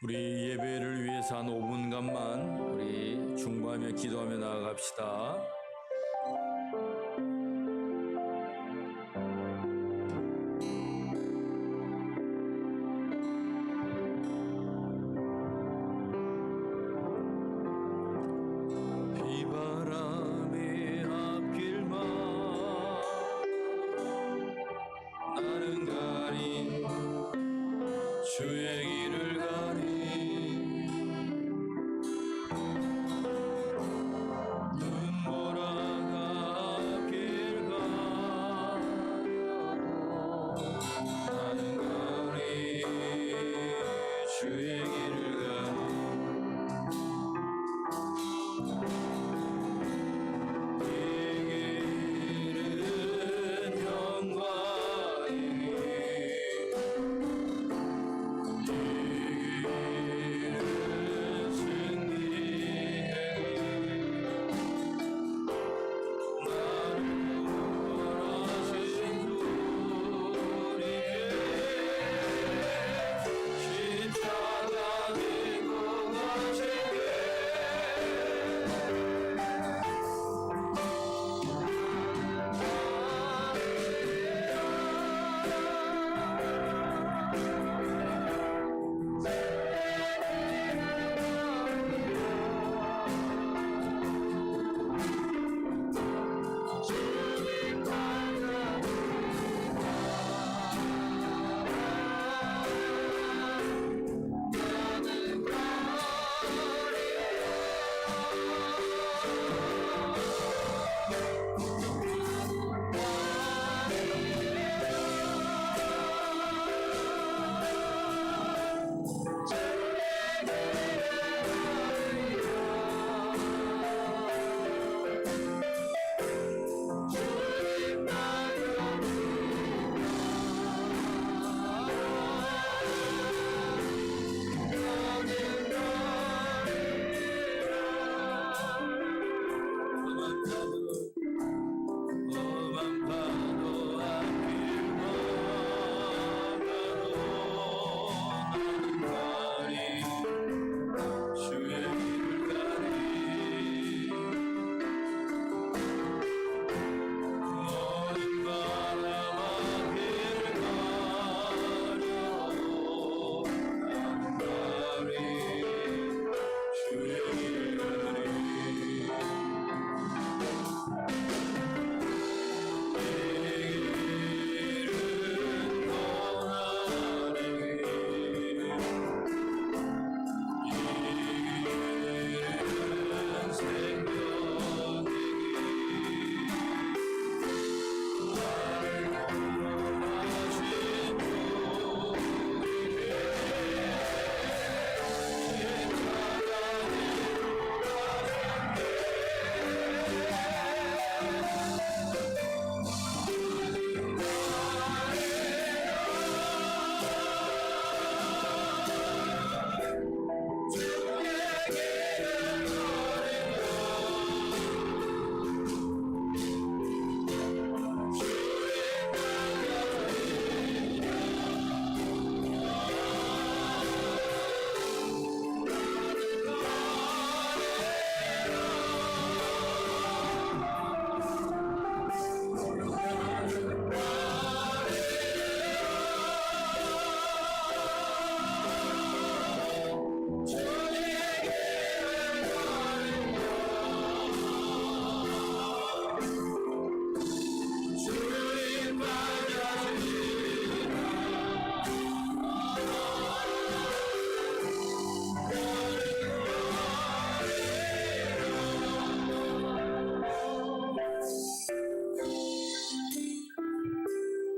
우리 예배를 위해서 한 5분간만 우리 중보하며 기도하며 나아갑시다. 비바람의 앞길만 나는 가니 주의 길을 가니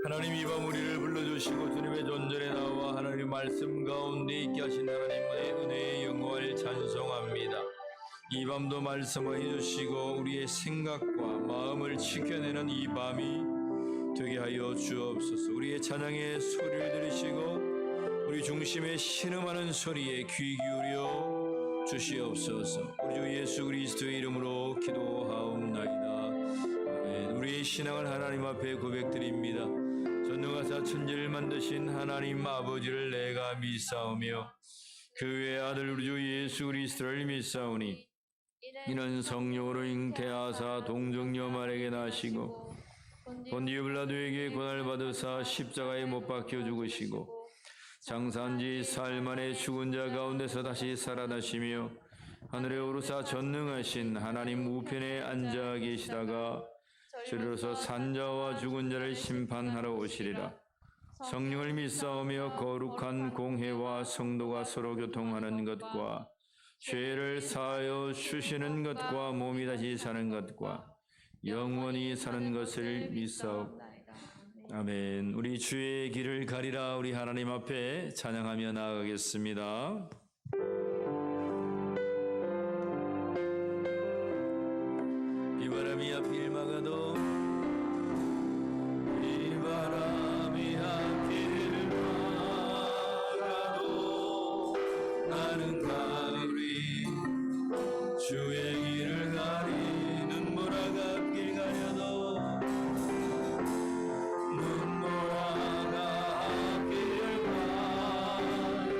하나님, 이 밤 우리를 불러주시고 주님의 존전에 나와 하나님 말씀 가운데 있게 하신 하나님의 은혜의 영광을 찬송합니다. 이 밤도 말씀을 해주시고 우리의 생각과 마음을 지켜내는 이 밤이 되게 하여 주옵소서. 우리의 찬양의 소리를 들으시고 우리 중심에 신음하는 소리에 귀 기울여 주시옵소서. 우리 주 예수 그리스도의 이름으로 기도하옵나이다. 아멘. 우리의 신앙을 하나님 앞에 고백드립니다. 전능하사 천지를 만드신 하나님 아버지를 내가 믿사오며 그 외 아들 우리 주 예수 그리스도를 믿사오니 이는 성령으로 잉태하사 동정녀 마리아에게 나시고 본디오 빌라도에게 고난을 받으사 십자가에 못 박혀 죽으시고 장사한 지 사흘 만에 죽은 자 가운데서 다시 살아나시며 하늘에 오르사 전능하신 하나님 우편에 앉아 계시다가 저리로서 산자와 죽은 자를 심판하러 오시리라. 성령을 믿사오며 거룩한 공회와 성도가 서로 교통하는 것과 죄를 사하여 주시는 것과 몸이 다시 사는 것과 영원히 사는 것을 믿사옵나이다. 아멘. 우리 주의 길을 가리라. 우리 하나님 앞에 찬양하며 나아가겠습니다. 비바람이 앞길 막아도 비바람이 앞길 막아도 나는 가리 주의 길을 가리 눈보라가 앞길 가려도 눈보라가 앞길을 가려도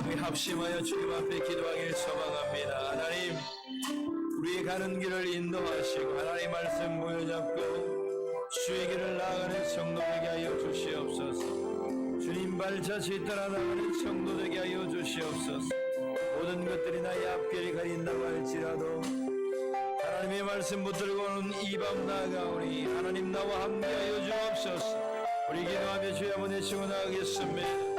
우리 합심하여 주님 앞에 기도하기를 소망합니다. 하나님, 우리의 가는 길을 인도하시고 하나님 말씀 보여잡고 주의 길을 나아가는 성도 되게 하여 주시옵소서. 주님 발자취 따라 나가는 성도 되게 하여 주시옵소서. 모든 것들이 나의 앞길을 가린다고 할지라도 하나님의 말씀 붙들고 오는 이 밤 나아가오니 하나님 나와 함께하여 주옵소서. 우리 기도하며 주의 아버지 치고 나가겠습니다.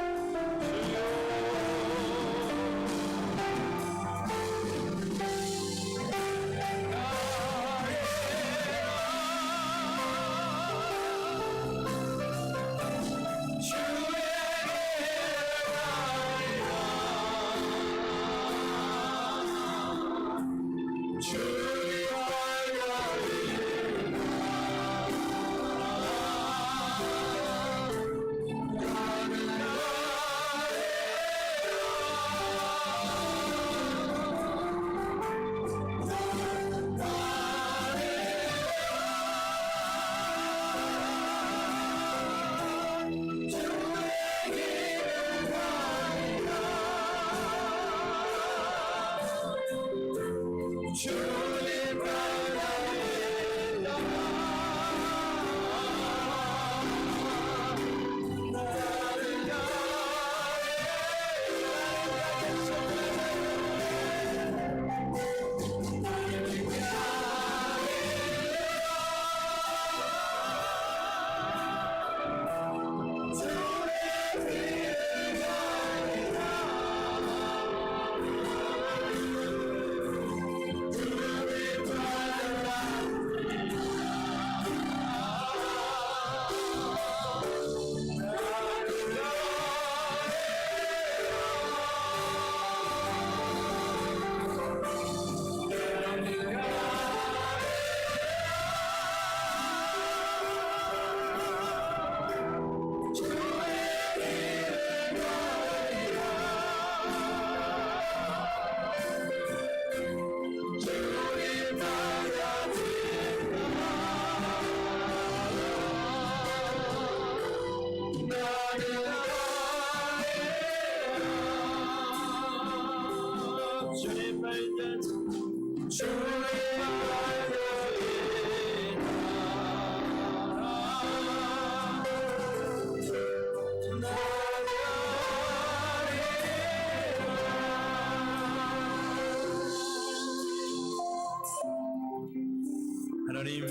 하나님,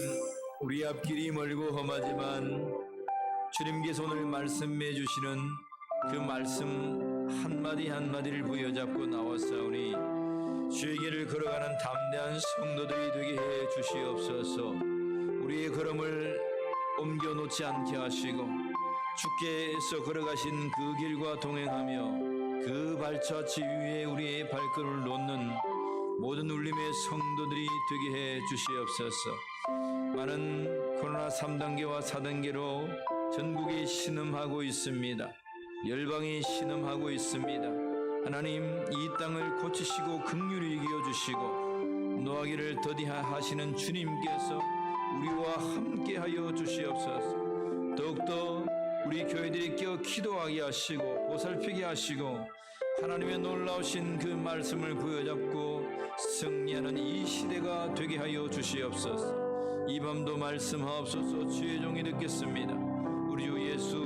우리 앞길이 멀고 험하지만 주님께서 오늘 말씀해 주시는 그 말씀 한마디 한마디를 부여잡고 나왔사오니 주의 길을 걸어가는 담대한 성도들이 되게 해 주시옵소서. 우리의 걸음을 옮겨놓지 않게 하시고 주께서 걸어가신 그 길과 동행하며 그 발자취 위에 우리의 발걸음을 놓는 모든 울림의 성도들이 되게 해 주시옵소서. 많은 코로나 3단계와 4단계로 전국이 신음하고 있습니다. 열방이 신음하고 있습니다. 하나님, 이 땅을 고치시고 긍휼히 여겨주시고 노하기를 더디하시는 주님께서 우리와 함께하여 주시옵소서. 더욱더 우리 교회들이 끼어 기도하게 하시고 보살피게 하시고 하나님의 놀라우신 그 말씀을 부여잡고 승리하는 이 시대가 되게 하여 주시옵소서. 이 밤도 말씀하옵소서. 주의 종이 듣겠습니다. 우리 주 예수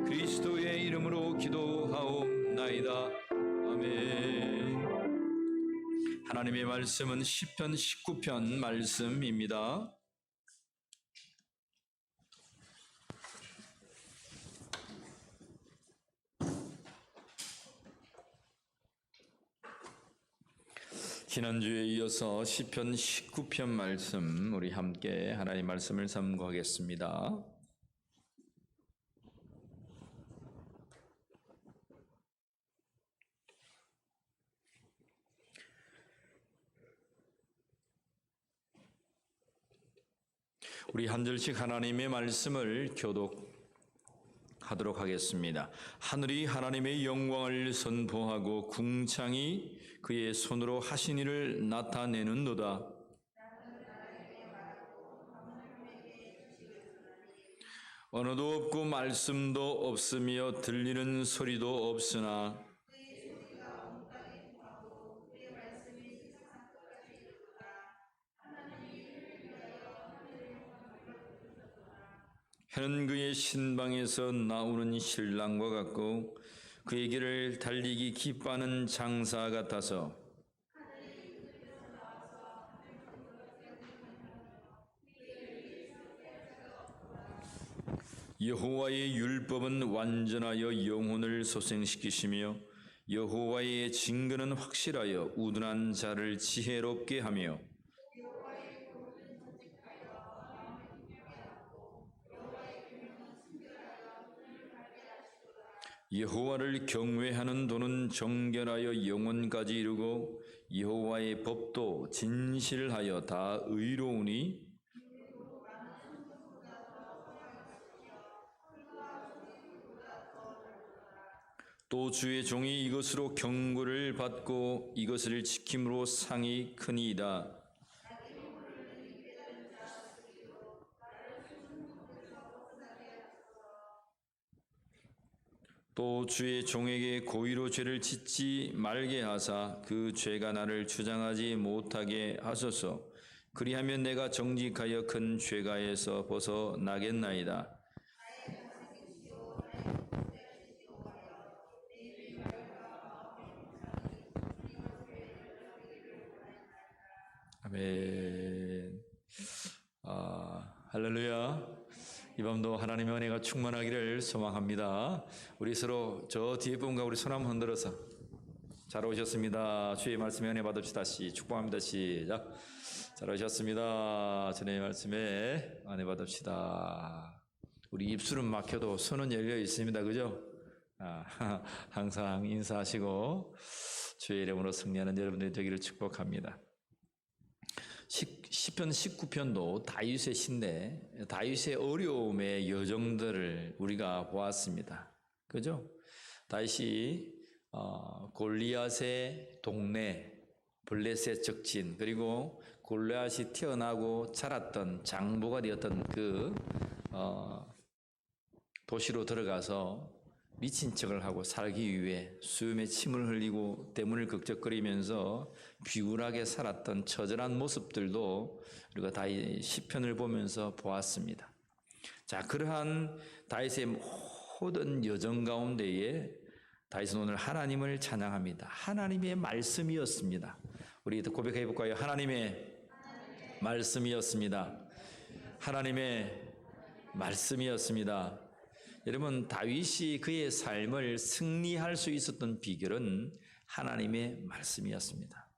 그리스도의 이름으로 기도하옵나이다. 아멘. 하나님의 말씀은 시편 19편 말씀입니다. 지난주에 이어서 시편 19편 말씀 우리 함께 하나님의 말씀을 삼고하겠습니다. 우리 한 절씩 하나님의 말씀을 교독하도록 하겠습니다. 하늘이 하나님의 영광을 선포하고 궁창이 그의 손으로 하신 일을 나타내는도다. 언어도 없고 말씀도 없으며 들리는 소리도 없으나 해는 그의 신방에서 나오는 신랑과 같고 그의 길을 달리기 기뻐하는 장사 같아서 여호와의 율법은 완전하여 영혼을 소생시키시며 여호와의 징계는 확실하여 우둔한 자를 지혜롭게 하며 여호와를 경외하는 도는 정결하여 영혼까지 이루고 여호와의 법도 진실하여 다 의로우니 또 주의 종이 이것으로 경고를 받고 이것을 지킴으로 상이 크니이다. 또 주의 종에게 고의로 죄를 짓지 말게 하사 그 죄가 나를 주장하지 못하게 하소서. 그리하면 내가 정직하여 큰 죄가에서 벗어나겠나이다. 아멘. 할렐루야. 이 밤도 하나님의 은혜가 충만하기를 소망합니다. 우리 서로 저 뒤에 분과 우리 손 한번 흔들어서 잘 오셨습니다. 주의 말씀에 은혜 받읍시다. 축복합니다. 시작. 잘 오셨습니다. 주의 말씀에 은혜 받읍시다. 우리 입술은 막혀도 손은 열려 있습니다. 그죠? 항상 인사하시고 주의 이름으로 승리하는 여러분들이 되기를 축복합니다. 시편 19편도 다윗의 시인데 다윗의 어려움의 여정들을 우리가 보았습니다. 그죠? 다윗이 골리앗의 동네, 블레셋 적진, 그리고 골리앗이 태어나고 자랐던 장보가 되었던 그 도시로 들어가서 미친 척을 하고 살기 위해 수염에 침을 흘리고 대문을 극적거리면서 비굴하게 살았던 처절한 모습들도 우리가 다윗 시편을 보면서 보았습니다. 자, 그러한 다윗의 모든 여정 가운데에 다윗은 오늘 하나님을 찬양합니다. 하나님의 말씀이었습니다. 우리 고백해 볼까요? 하나님의 말씀이었습니다. 하나님의 말씀이었습니다. 여러분, 다윗이 그의 삶을 승리할 수 있었던 비결은 하나님의 말씀이었습니다.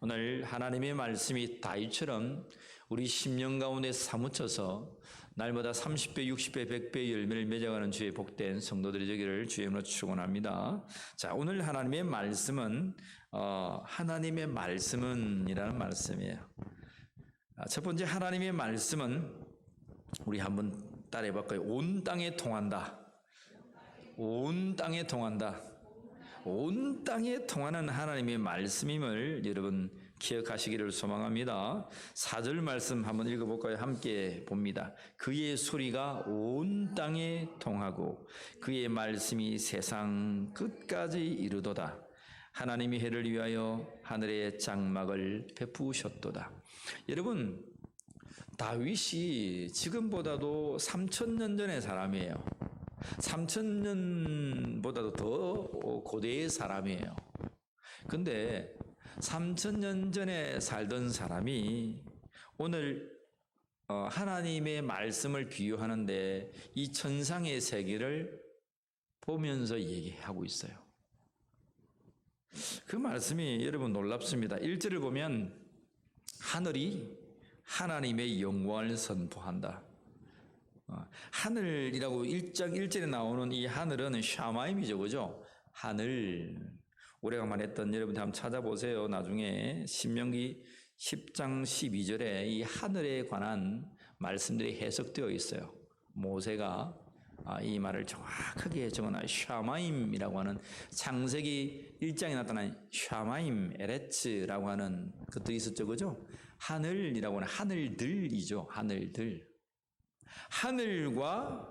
오늘 하나님의 말씀이 다윗처럼 우리 심령 가운데 사무쳐서 날마다 30배, 60배, 100배의 열매를 맺어가는 주의 복된 성도들이 되기를 주의 이름으로 축원합니다. 자, 오늘 하나님의 말씀은 하나님의 말씀은 이라는 말씀이에요. 첫 번째 하나님의 말씀은 우리 한번 따라해 볼까요? 온 땅에 통한다. 온 땅에 통한다. 온 땅에 통하는 하나님의 말씀임을 여러분 기억하시기를 소망합니다. 4절 말씀 한번 읽어볼까요? 함께 봅니다. 그의 소리가 온 땅에 통하고 그의 말씀이 세상 끝까지 이르도다. 하나님이 해를 위하여 하늘의 장막을 베푸셨도다. 여러분, 다윗이 지금보다도 3000년 전의 사람이에요. 3000년보다도 더 고대의 사람이에요. 근데 3000년 전에 살던 사람이 오늘 하나님의 말씀을 비유하는데 이 천상의 세계를 보면서 얘기하고 있어요. 그 말씀이 여러분 놀랍습니다. 1절을 보면 하늘이 하나님의 영광을 선포한다. 하늘이라고 1장 1절에 나오는 이 하늘은 샤마임이죠. 그죠? 하늘. 오래간만에 했던 여러분들 한번 찾아보세요. 나중에 신명기 10장 12절에 이 하늘에 관한 말씀들이 해석되어 있어요. 모세가 이 말을 정확하게 적어놔요. 샤마임이라고 하는 창세기 1장에 나타난 샤마임, 에레츠라고 하는 것들이 있었죠. 그죠? 하늘이라고 하는 하늘들이죠. 하늘들. 하늘과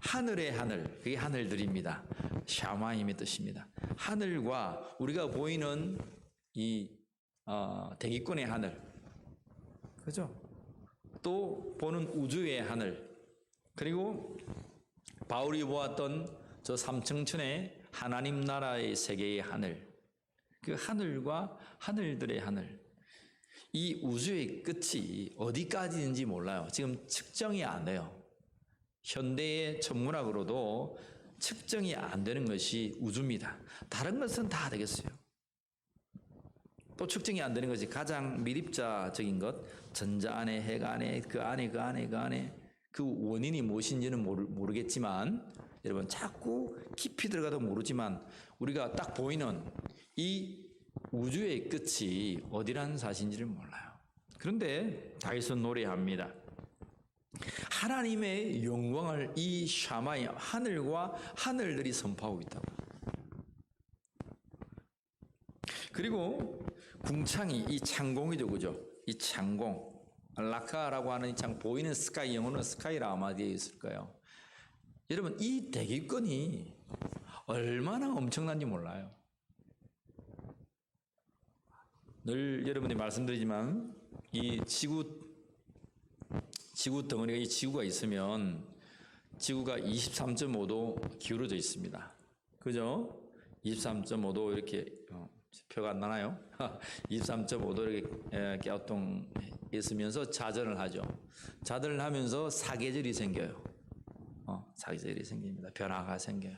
하늘의 하늘, 그게 하늘들입니다. 샤마임의 뜻입니다. 하늘과 우리가 보이는 이 대기권의 하늘, 그죠? 또 보는 우주의 하늘, 그리고 바울이 보았던 저 삼층천의 하나님 나라의 세계의 하늘, 그 하늘과 하늘들의 하늘, 이 우주의 끝이 어디까지인지 몰라요. 지금 측정이 안 돼요. 현대의 천문학으로도 측정이 안 되는 것이 우주입니다. 다른 것은 다 되겠어요. 또 측정이 안 되는 것이 가장 미립자적인 것, 전자 안에, 핵 안에, 그 안에, 그 안에, 그 안에, 그 원인이 무엇인지는 모르겠지만, 여러분 자꾸 깊이 들어가도 모르지만 우리가 딱 보이는 이 우주의 끝이 어디라는 사실인지를 몰라요. 그런데 다윗은 노래합니다. 하나님의 영광을 이 샤마이 하늘과 하늘들이 선포하고 있다고. 그리고 궁창이 이 창공이죠, 그죠? 이 창공, 라카라고 하는 이 창, 보이는 스카이, 영어는 스카이라 아마 되어 있을까요? 여러분 이 대기권이 얼마나 엄청난지 몰라요. 늘 여러분이 말씀드리지만 이 지구 덩어리가, 이 지구가 있으면 지구가 23.5도 기울어져 있습니다. 그죠? 23.5도 이렇게 표가 안 나나요? 23.5도 이렇게 갸우뚱 있으면서 자전을 하죠. 자전을 하면서 사계절이 생겨요. 사계절이 생깁니다. 변화가 생겨요.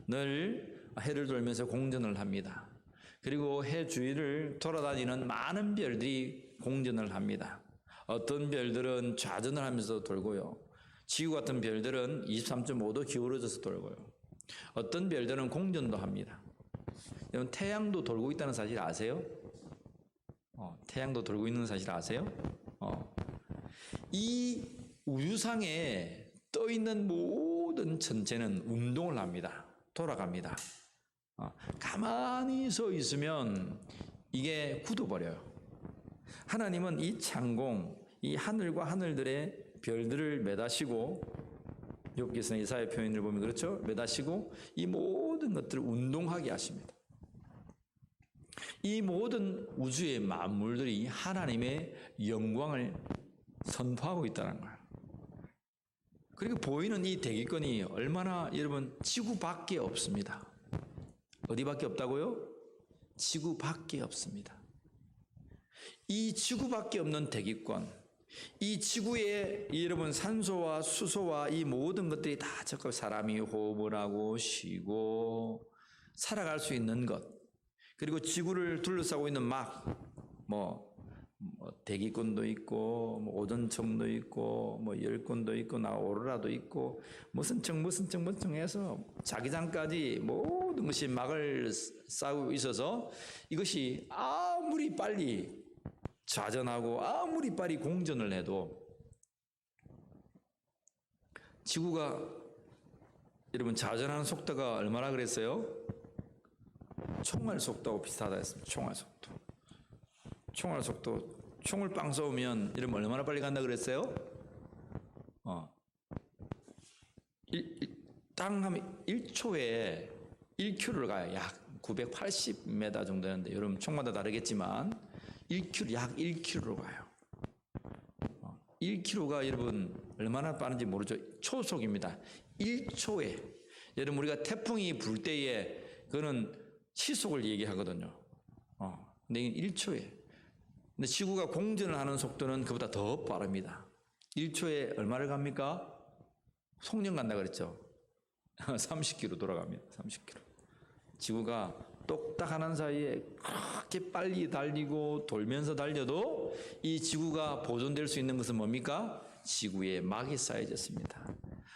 늘 해를 돌면서 공전을 합니다. 그리고 해 주위를 돌아다니는 많은 별들이 공전을 합니다. 어떤 별들은 좌전을 하면서 돌고요. 지구 같은 별들은 23.5도 기울어져서 돌고요. 어떤 별들은 공전도 합니다. 여러분 태양도 돌고 있다는 사실 아세요? 태양도 돌고 있는 사실 아세요? 이 우주상에 떠 있는 모든 천체는 운동을 합니다. 돌아갑니다. 가만히 서 있으면 이게 굳어버려요. 하나님은 이 창공, 이 하늘과 하늘들의 별들을 매다시고, 욥기서 이사야 표현을 보면 그렇죠? 매다시고 이 모든 것들을 운동하게 하십니다. 이 모든 우주의 만물들이 하나님의 영광을 선포하고 있다는 거예요. 그리고 보이는 이 대기권이 얼마나, 여러분, 지구밖에 없습니다. 어디밖에 없다고요? 지구밖에 없습니다. 이 지구밖에 없는 대기권, 이 지구에 여러분 산소와 수소와 이 모든 것들이 다 적합, 사람이 호흡을 하고 쉬고 살아갈 수 있는 것, 그리고 지구를 둘러싸고 있는 대기권도 있고, 오존층도 있고, 열권도 있고, 오로라도 있고, 무슨 층 해서 자기장까지 모든 것이 막을 쌓고 있어서 이것이 아무리 빨리 좌전하고 아무리 빨리 공전을 해도 지구가, 여러분, 좌전하는 속도가 얼마나 그랬어요? 총알 속도하고 비슷하다 했습니다. 총알 속도. 총을 빵 쏘면 이러면 얼마나 빨리 간다 그랬어요? 땅 하면 1초에 1km를 가요. 약 980m 정도 되는데, 여러분 총마다 다르겠지만 1km, 약 1km로 가요. 1km가 여러분 얼마나 빠른지 모르죠. 초속입니다. 1초에. 여러분 우리가 태풍이 불 때에 그거는 시속을 얘기하거든요. 근데 이건 1초에. 근데 지구가 공전을 하는 속도는 그보다 더 빠릅니다. 1초에 얼마를 갑니까? 송년 간다 그랬죠. 30km 돌아갑니다. 30km. 지구가 똑딱 하는 사이에 그렇게 빨리 달리고 돌면서 달려도 이 지구가 보존될 수 있는 것은 뭡니까? 지구에 막이 쌓여졌습니다.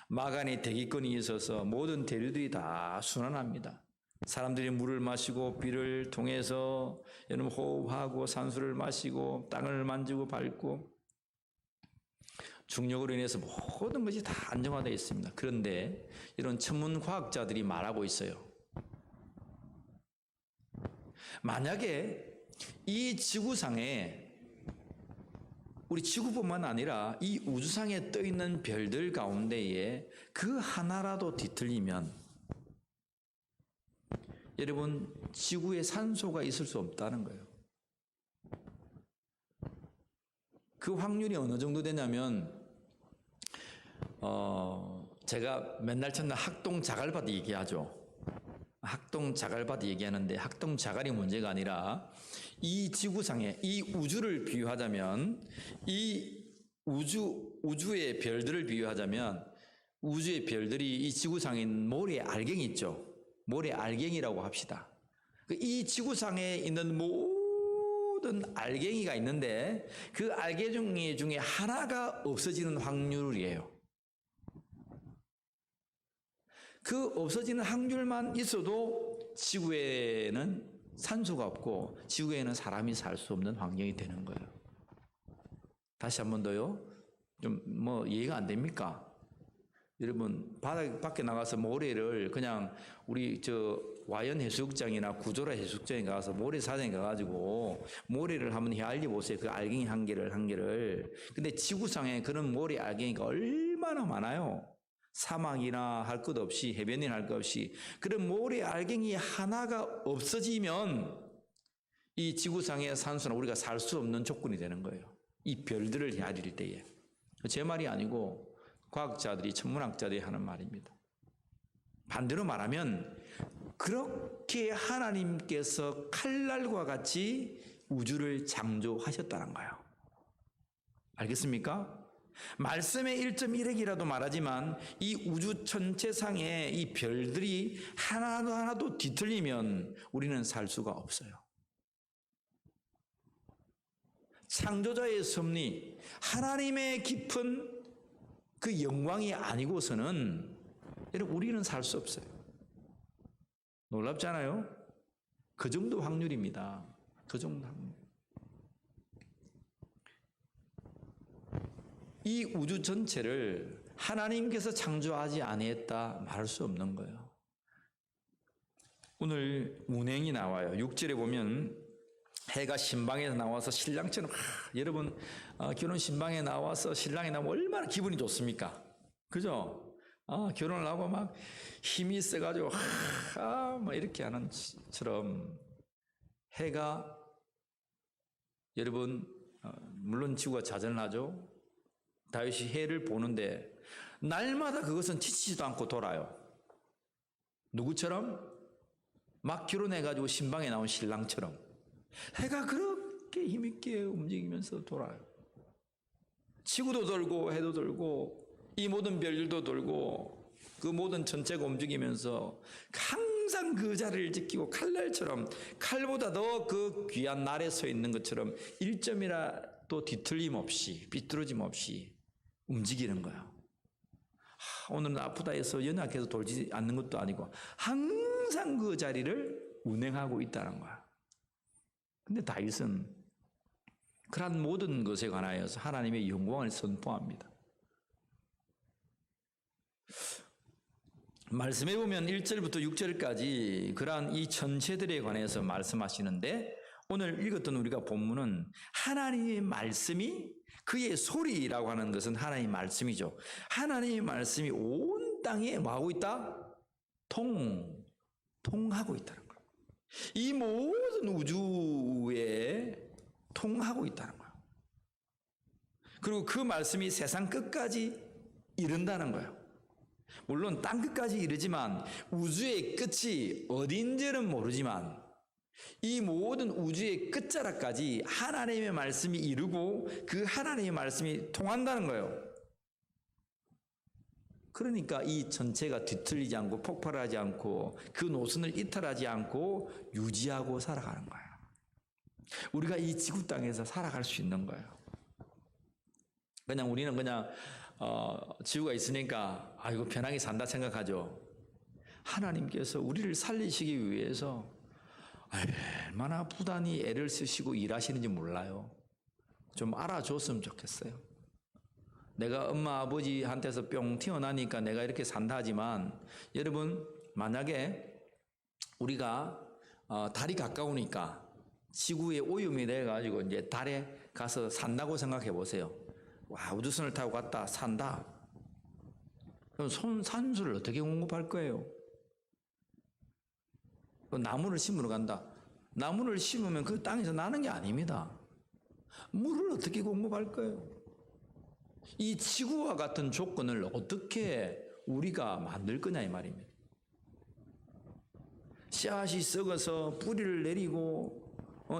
막 안에 대기권이 있어서 모든 대류들이 다 순환합니다. 사람들이 물을 마시고 비를 통해서 여러분 호흡하고 산소를 마시고 땅을 만지고 밟고 중력으로 인해서 모든 것이 다 안정화되어 있습니다. 그런데 이런 천문과학자들이 말하고 있어요. 만약에 이 지구상에, 우리 지구뿐만 아니라 이 우주상에 떠 있는 별들 가운데에 그 하나라도 뒤틀리면 여러분 지구에 산소가 있을 수 없다는 거예요. 그 확률이 어느 정도 되냐면 제가 맨날 첫날 학동 자갈밭 얘기하죠. 학동 자갈밭 얘기하는데 학동 자갈이 문제가 아니라 이 지구상에 이 우주를 비유하자면 이 우주의 별들을 비유하자면 우주의 별들이 이 지구상에 있는 모래 알갱이 있죠. 모래 알갱이라고 합시다. 이 지구상에 있는 모든 알갱이가 있는데 그 알갱이 중에 하나가 없어지는 확률이에요. 그 없어지는 확률만 있어도 지구에는 산소가 없고 지구에는 사람이 살 수 없는 환경이 되는 거예요. 다시 한 번 더요. 좀 이해가 안 됩니까? 여러분 밖에 나가서 모래를 그냥 우리 와연 해수욕장이나 구조라 해수욕장에 가서 모래사장에 가가지고 모래를 한번 헤아려 보세요. 그 알갱이 한 개를. 근데 지구상에 그런 모래 알갱이가 얼마나 많아요. 사막이나 할 것 없이 해변이나 할 것 없이 그런 모래 알갱이 하나가 없어지면 이 지구상의 산소는 우리가 살 수 없는 조건이 되는 거예요. 이 별들을 헤아릴 때에. 제 말이 아니고 과학자들이 천문학자들이 하는 말입니다. 반대로 말하면 그렇게 하나님께서 칼날과 같이 우주를 창조하셨다는 거예요. 알겠습니까? 말씀의 1.1핵이라도 말하지만 이 우주 전체상에 이 별들이 하나도 뒤틀리면 우리는 살 수가 없어요. 창조자의 섭리, 하나님의 깊은 그 영광이 아니고서는 여러분 우리는 살 수 없어요. 놀랍잖아요? 그 정도 확률입니다. 그 정도 확률. 이 우주 전체를 하나님께서 창조하지 아니했다 말할 수 없는 거예요. 오늘 운행이 나와요. 6절에 보면 해가 신방에서 나와서 신랑처럼 여러분 결혼 신방에 나와서 신랑이 나오면 얼마나 기분이 좋습니까? 그죠? 결혼을 하고 막 힘이 세가지고 막 이렇게 하는 처럼 해가 여러분 물론 지구가 자전을 하죠. 다윗이 해를 보는데 날마다 그것은 지치지도 않고 돌아요. 누구처럼? 막 결혼해가지고 신방에 나온 신랑처럼 해가 그렇게 힘있게 움직이면서 돌아요. 지구도 돌고 해도 돌고 이 모든 별들도 돌고 그 모든 전체가 움직이면서 항상 그 자리를 지키고 칼날처럼 칼보다 더 그 귀한 날에 서 있는 것처럼 1점이라도 뒤틀림 없이 삐뚤어짐 없이 움직이는 거예요. 오늘은 아프다 해서 연약해서 돌지 않는 것도 아니고 항상 그 자리를 운행하고 있다는 거야. 근데 다윗은 그런 모든 것에 관하여서 하나님의 영광을 선포합니다. 말씀해 보면 1절부터 6절까지 그러한 이 전체들에 관해서 말씀하시는데 오늘 읽었던 우리가 본문은 하나님의 말씀이 그의 소리라고 하는 것은 하나님의 말씀이죠. 하나님의 말씀이 온 땅에 뭐하고 있다? 통하고 있다는 거예요. 이 모든 우주에 통하고 있다는 거예요. 그리고 그 말씀이 세상 끝까지 이른다는 거예요. 물론 땅 끝까지 이르지만 우주의 끝이 어딘지는 모르지만 이 모든 우주의 끝자락까지 하나님의 말씀이 이루고 그 하나님의 말씀이 통한다는 거예요. 그러니까 이 전체가 뒤틀리지 않고 폭발하지 않고 그 노선을 이탈하지 않고 유지하고 살아가는 거예요. 우리가 이 지구 땅에서 살아갈 수 있는 거예요. 그냥 우리는 그냥 지구가 있으니까 이거 편하게 산다 생각하죠. 하나님께서 우리를 살리시기 위해서 얼마나 부단히 애를 쓰시고 일하시는지 몰라요. 좀 알아줬으면 좋겠어요. 내가 엄마 아버지한테서 뿅 튀어나니까 내가 이렇게 산다 하지만 여러분 만약에 우리가 달이 가까우니까 지구에 오염이 돼가지고 이제 달에 가서 산다고 생각해 보세요. 와, 우주선을 타고 갔다 산다. 그럼 산소를 어떻게 공급할 거예요? 나무를 심으러 간다. 나무를 심으면 그 땅에서 나는 게 아닙니다. 물을 어떻게 공급할 거예요? 이 지구와 같은 조건을 어떻게 우리가 만들 거냐 이 말입니다. 씨앗이 썩어서 뿌리를 내리고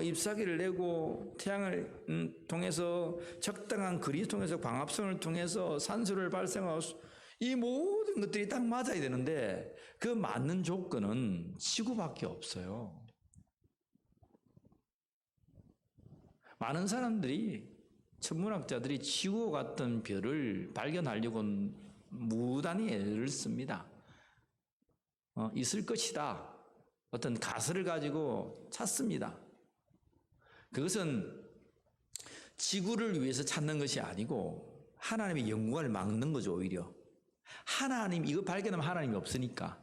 잎사귀를 내고 태양을 통해서 적당한 거리 통해서 광합성을 통해서 산소를 발생하고 이 모든 것들이 딱 맞아야 되는데 그 맞는 조건은 지구밖에 없어요. 많은 사람들이 천문학자들이 지구와 같은 별을 발견하려고 무단히 애를 씁니다. 있을 것이다. 어떤 가설을 가지고 찾습니다. 그것은 지구를 위해서 찾는 것이 아니고 하나님의 영광을 막는 거죠, 오히려. 하나님, 이거 발견하면 하나님이 없으니까.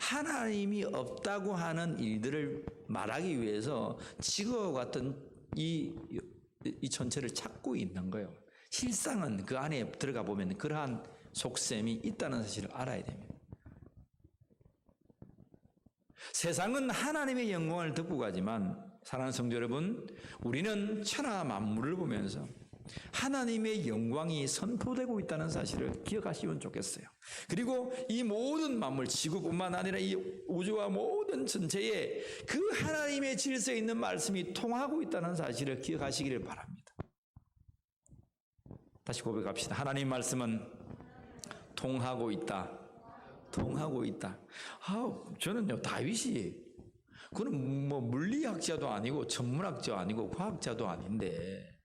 하나님이 없다고 하는 일들을 말하기 위해서 지구와 같은 이 전체를 찾고 있는 거예요. 실상은 그 안에 들어가 보면 그러한 속셈이 있다는 사실을 알아야 됩니다. 세상은 하나님의 영광을 덮고 가지만 사랑하는 성도 여러분, 우리는 천하 만물을 보면서 하나님의 영광이 선포되고 있다는 사실을 기억하시면 좋겠어요. 그리고 이 모든 만물, 지구뿐만 아니라 이 우주와 모든 전체에 그 하나님의 질서에 있는 말씀이 통하고 있다는 사실을 기억하시기를 바랍니다. 다시 고백합시다. 하나님 말씀은 통하고 있다. 통하고 있다. 저는요, 다윗이 그는 뭐 물리학자도 아니고 천문학자도 아니고 과학자도 아닌데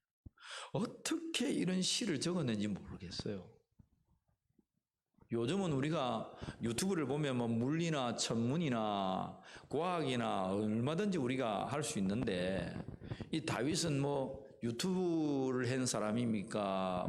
어떻게 이런 시를 적었는지 모르겠어요. 요즘은 우리가 유튜브를 보면 뭐 물리나 천문이나 과학이나 얼마든지 우리가 할 수 있는데 이 다윗은 뭐 유튜브를 한 사람입니까?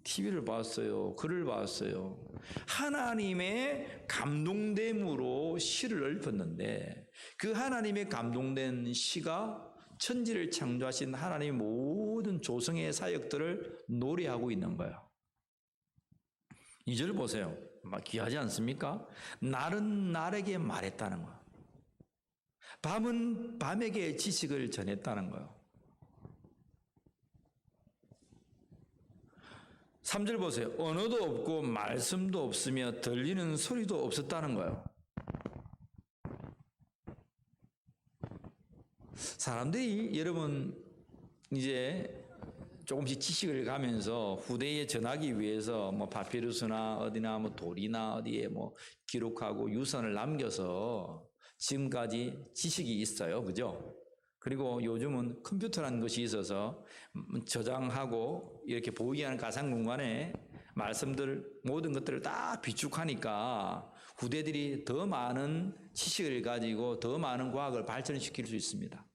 TV를 봤어요. 글을 봤어요. 하나님의 감동됨으로 시를 읊었는데 그 하나님의 감동된 시가 천지를 창조하신 하나님의 모든 조성의 사역들을 노래하고 있는 거예요. 2절 보세요. 귀하지 않습니까? 날은 날에게 말했다는 거예요. 밤은 밤에게 지식을 전했다는 거예요. 3절 보세요. 언어도 없고 말씀도 없으며 들리는 소리도 없었다는 거예요. 사람들이 여러분 이제 조금씩 지식을 가면서 후대에 전하기 위해서 뭐 파피루스나 어디나 뭐 돌이나 어디에 뭐 기록하고 유선을 남겨서 지금까지 지식이 있어요. 그죠? 그리고 요즘은 컴퓨터라는 것이 있어서 저장하고 이렇게 보이게 하는 가상 공간에 말씀들 모든 것들을 다 비축하니까 후대들이 더 많은 지식을 가지고 더 많은 과학을 발전시킬 수 있습니다.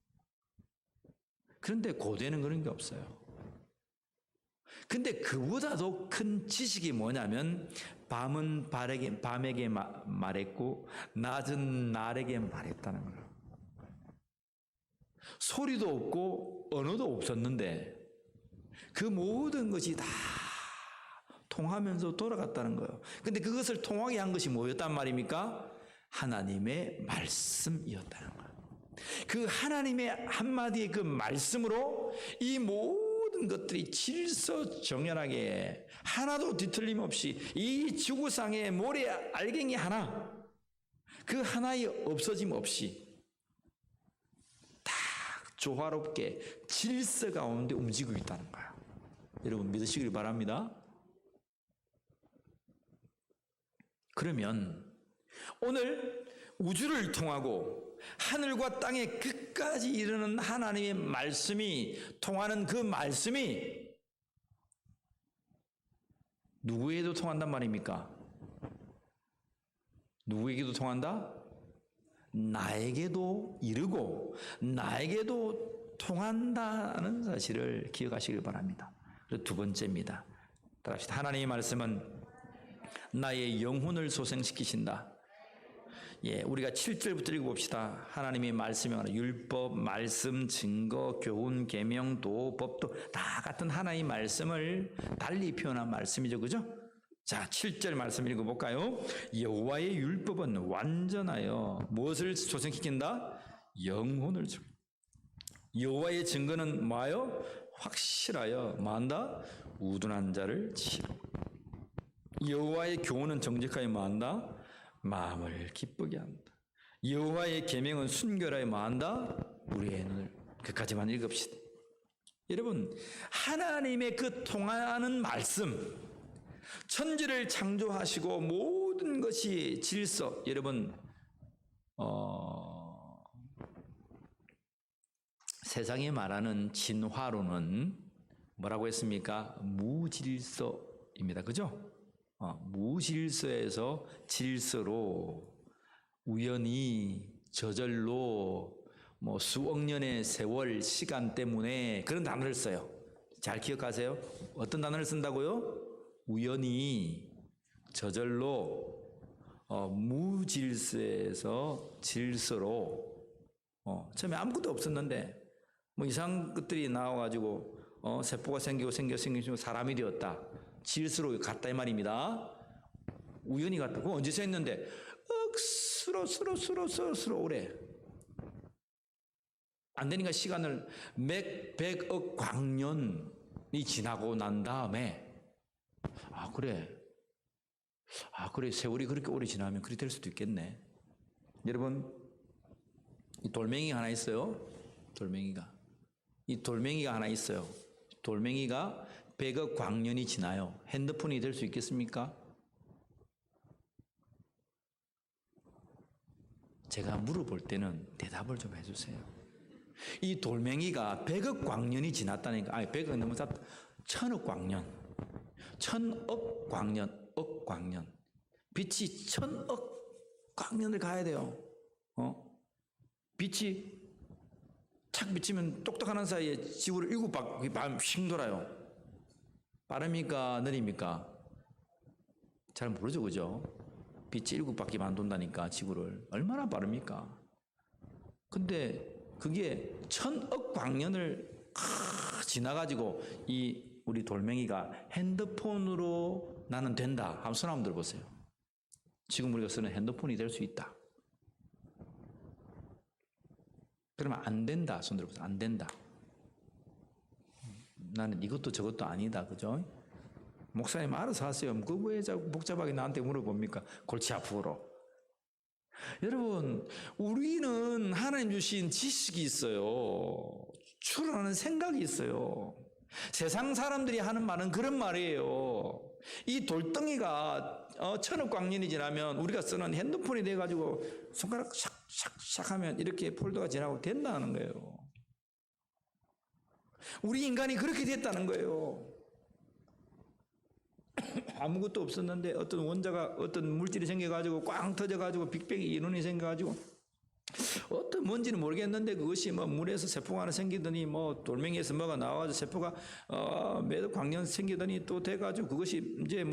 그런데 고대는 그런 게 없어요. 근데 그보다도 큰 지식이 뭐냐면 밤은 밤에게 말했고 낮은 날에게 말했다는 거예요. 소리도 없고 언어도 없었는데 그 모든 것이 다 통하면서 돌아갔다는 거예요. 근데 그것을 통하게 한 것이 뭐였단 말입니까? 하나님의 말씀이었다는 거예요. 그 하나님의 한마디의 그 말씀으로 이 모든 것들이 질서정연하게 하나도 뒤틀림 없이 이 지구상의 모래 알갱이 하나 그 하나의 없어짐 없이 조화롭게 질서 가운데 움직이고 있다는 거예요. 여러분 믿으시길 바랍니다. 그러면 오늘 우주를 통하고 하늘과 땅의 끝까지 이르는 하나님의 말씀이 통하는 그 말씀이 누구에게도 통한단 말입니까? 누구에게도 통한다? 나에게도 이르고 나에게도 통한다는 사실을 기억하시길 바랍니다. 그리고 두 번째입니다. 따라합시다. 하나님의 말씀은 나의 영혼을 소생시키신다. 우리가 7절부터 읽어봅시다. 하나님의 말씀이 율법, 말씀, 증거, 교훈, 계명, 도, 법도 다 같은 하나님의 말씀을 달리 표현한 말씀이죠. 그죠? 자, 7절 말씀 읽어볼까요? 여호와의 율법은 완전하여 무엇을 소생시킨다? 영혼을. 여호와의 증거는 뭐예요? 확실하여 뭐한다? 우둔한 자를 치라. 여호와의 교훈은 정직하여 뭐한다? 마음을 기쁘게 한다. 여호와의 계명은 순결하여 뭐한다? 우리의 눈을. 그까지만 읽읍시다. 여러분, 하나님의 그 통하는 말씀, 천지를 창조하시고 모든 것이 질서. 여러분, 세상이 말하는 진화론은 뭐라고 했습니까? 무질서입니다. 그죠? 무질서에서 질서로, 우연히, 저절로, 수억 년의 세월, 시간 때문에 그런 단어를 써요. 잘 기억하세요. 어떤 단어를 쓴다고요? 우연히, 저절로, 무질서에서 질서로, 처음에 아무것도 없었는데, 이상한 것들이 나와가지고, 세포가 생기고 사람이 되었다. 질서로 갔다 이 말입니다. 우연히 갔다. 그거 언제 생겼는데, 억수로 오래. 안 되니까 시간을 백억 광년이 지나고 난 다음에, 그래, 세월이 그렇게 오래 지나면 그렇게 될 수도 있겠네. 여러분, 이 돌멩이가 하나 있어요. 이 돌멩이가 하나 있어요. 돌멩이가 100억 광년이 지나요. 핸드폰이 될 수 있겠습니까? 제가 물어볼 때는 대답을 좀 해주세요. 이 돌멩이가 100억 광년이 지났다니까, 100억 너무 쌌다. 1000억 광년. 1000억 광년, 억 광년. 빛이 1000억 광년을 가야 돼요. 빛이 착 비치면 똑똑한 한 사이에 지구를 7바퀴 휙 돌아요. 빠릅니까? 느립니까? 잘 모르죠, 그죠? 빛이 7바퀴만 돈다니까, 지구를. 얼마나 빠릅니까? 근데 그게 1000억 광년을 지나가지고 우리 돌멩이가 핸드폰으로 나는 된다. 한번 손 한번 들어보세요. 지금 우리가 쓰는 핸드폰이 될 수 있다. 그러면 안 된다. 손 들어보세요. 안 된다. 나는 이것도 저것도 아니다. 그죠? 목사님 알아서 하세요. 그 왜 자꾸 복잡하게 나한테 물어봅니까? 골치 아프고. 여러분, 우리는 하나님 주신 지식이 있어요. 추론하는 생각이 있어요. 세상 사람들이 하는 말은 그런 말이에요. 이 돌덩이가 1000억 광년이 지나면 우리가 쓰는 핸드폰이 돼가지고 손가락 샥샥샥 하면 이렇게 폴더가 지나고 된다는 거예요. 우리 인간이 그렇게 됐다는 거예요. 아무것도 없었는데 어떤 물질이 생겨가지고 꽝 터져가지고 빅뱅이 이론이 생겨가지고 어떤 뭔지는 모르겠는데 그것이 물에서 세포가 하나 생기더니 돌멩이에서 뭐가 나와서 세포가 매도 광년 생기더니 또 돼가지고 그것이 이제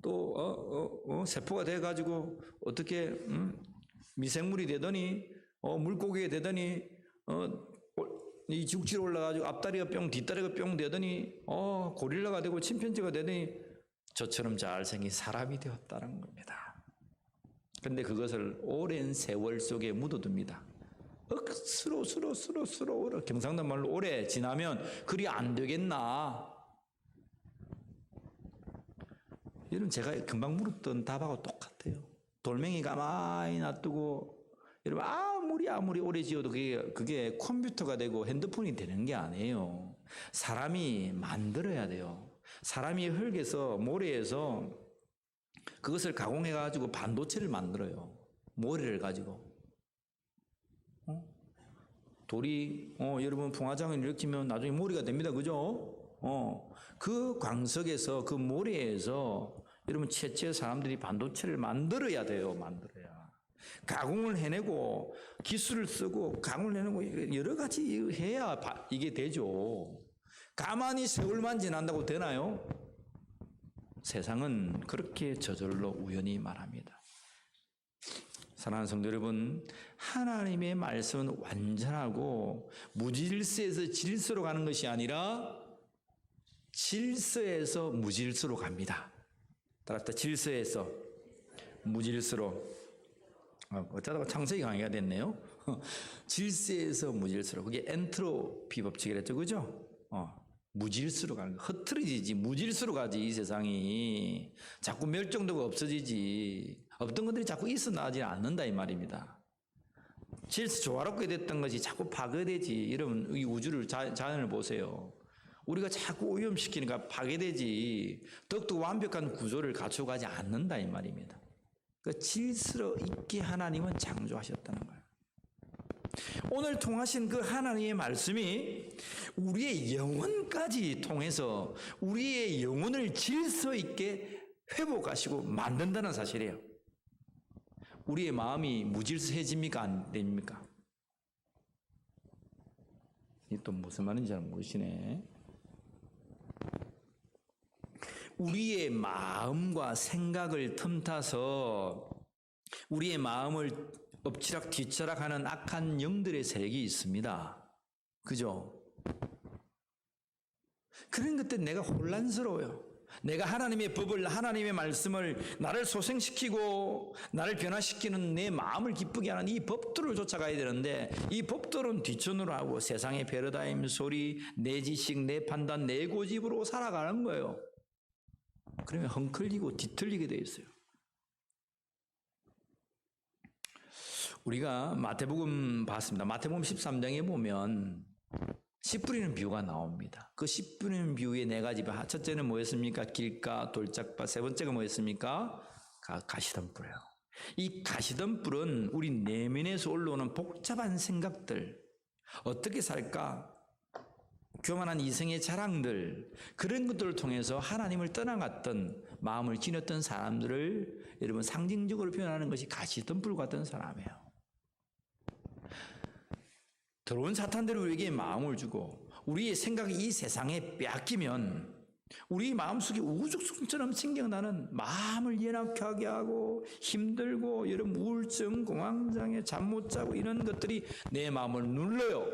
또 세포가 돼가지고 어떻게 미생물이 되더니 물고기가 되더니 이 지국지로 올라가지고 앞다리가 뿅 뒷다리가 뿅 되더니 고릴라가 되고 침팬지가 되더니 저처럼 잘생긴 사람이 되었다는 겁니다. 근데 그것을 오랜 세월 속에 묻어둡니다. 억수로 경상도 말로 오래 지나면 그리 안 되겠나? 여러분, 제가 금방 물었던 답하고 똑같아요. 돌멩이 가만히 놔두고 여러분 아무리 오래 지어도 그게 컴퓨터가 되고 핸드폰이 되는 게 아니에요. 사람이 만들어야 돼요. 사람이 흙에서 모래에서 그것을 가공해가지고 반도체를 만들어요. 모래를 가지고. 돌이, 여러분 풍화장을 일으키면 나중에 모래가 됩니다. 그죠? 그 광석에서, 그 모래에서 여러분 최초의 사람들이 반도체를 만들어야 돼요. 만들어야. 가공을 해내고 기술을 쓰고 가공을 해내고 여러 가지 해야 이게 되죠. 가만히 세월만 지난다고 되나요? 세상은 그렇게 저절로 우연히 말합니다. 사랑하는 성도 여러분, 하나님의 말씀은 완전하고 무질서에서 질서로 가는 것이 아니라 질서에서 무질서로 갑니다. 따라서 질서에서 무질서로. 어쩌다가 창세기 강의가 됐네요. 질서에서 무질서로. 그게 엔트로피 법칙이랬죠. 그죠? 무질서로 가는 거야. 흐트러지지. 무질서로 가지 이 세상이. 자꾸 멸종되고 없어지지. 없던 것들이 자꾸 있어 나가지 않는다 이 말입니다. 질서 조화롭게 됐던 것이 자꾸 파괴되지. 여러분 이 우주를 자연을 보세요. 우리가 자꾸 오염시키니까 파괴되지. 더욱더 완벽한 구조를 갖춰가지 않는다 이 말입니다. 그 질서 있게 하나님은 창조하셨다는 거예요. 오늘 통하신 그 하나님의 말씀이 우리의 영혼까지 통해서 우리의 영혼을 질서 있게 회복하시고 만든다는 사실이에요. 우리의 마음이 무질서해집니까? 안 됩니까? 이 또 무슨 말인지 잘 모르시네. 우리의 마음과 생각을 틈타서 우리의 마음을 엎치락 뒤치락하는 악한 영들의 세력이 있습니다. 그죠? 그런 것들 내가 혼란스러워요. 내가 하나님의 법을, 하나님의 말씀을 나를 소생시키고 나를 변화시키는 내 마음을 기쁘게 하는 이 법들을 쫓아가야 되는데 이 법들은 뒷전으로 하고 세상의 패러다임 소리, 내 지식, 내 판단, 내 고집으로 살아가는 거예요. 그러면 헝클리고 뒤틀리게 되어 있어요. 우리가 마태복음 봤습니다. 마태복음 13장에 보면 씨 뿌리는 비유가 나옵니다. 그 씨 뿌리는 비유의 네 가지. 첫째는 뭐였습니까? 길가, 돌짝밭. 세 번째가 뭐였습니까? 가시덤불이에요. 이 가시덤불은 우리 내면에서 올라오는 복잡한 생각들, 어떻게 살까? 교만한 이성의 자랑들, 그런 것들을 통해서 하나님을 떠나갔던 마음을 지녔던 사람들을 여러분 상징적으로 표현하는 것이 가시덤불 같은 사람이에요. 들어온 사탄들이 우리에게 마음을 주고 우리의 생각이 이 세상에 빼앗기면 우리 마음속에 우죽순처럼 생겨나는 마음을 연약하게 하고 힘들고 여러분 우울증, 공황장애, 잠 못 자고 이런 것들이 내 마음을 눌러요.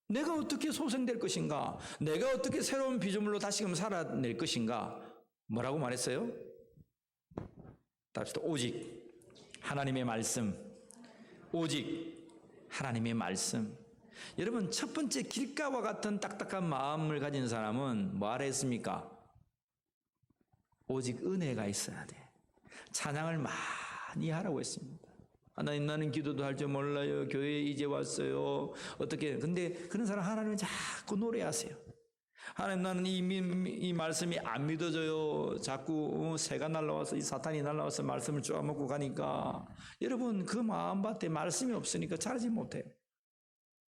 내가 어떻게 소생될 것인가? 내가 어떻게 새로운 피조물로 다시금 살아낼 것인가? 뭐라고 말했어요? 답시다. 오직 하나님의 말씀. 오직 하나님의 말씀. 여러분 첫 번째 길가와 같은 딱딱한 마음을 가진 사람은 뭐 하라 했습니까? 오직 은혜가 있어야 돼. 찬양을 많이 하라고 했습니다. 하나님 나는 기도도 할 줄 몰라요. 교회에 이제 왔어요. 어떻게 근데 그런 사람 하나님은 자꾸 노래하세요. 하나님 나는 이 말씀이 안 믿어져요. 자꾸 새가 날라와서 이 사탄이 날라와서 말씀을 쪼아먹고 가니까 여러분 그 마음밭에 말씀이 없으니까 자라지 못해요.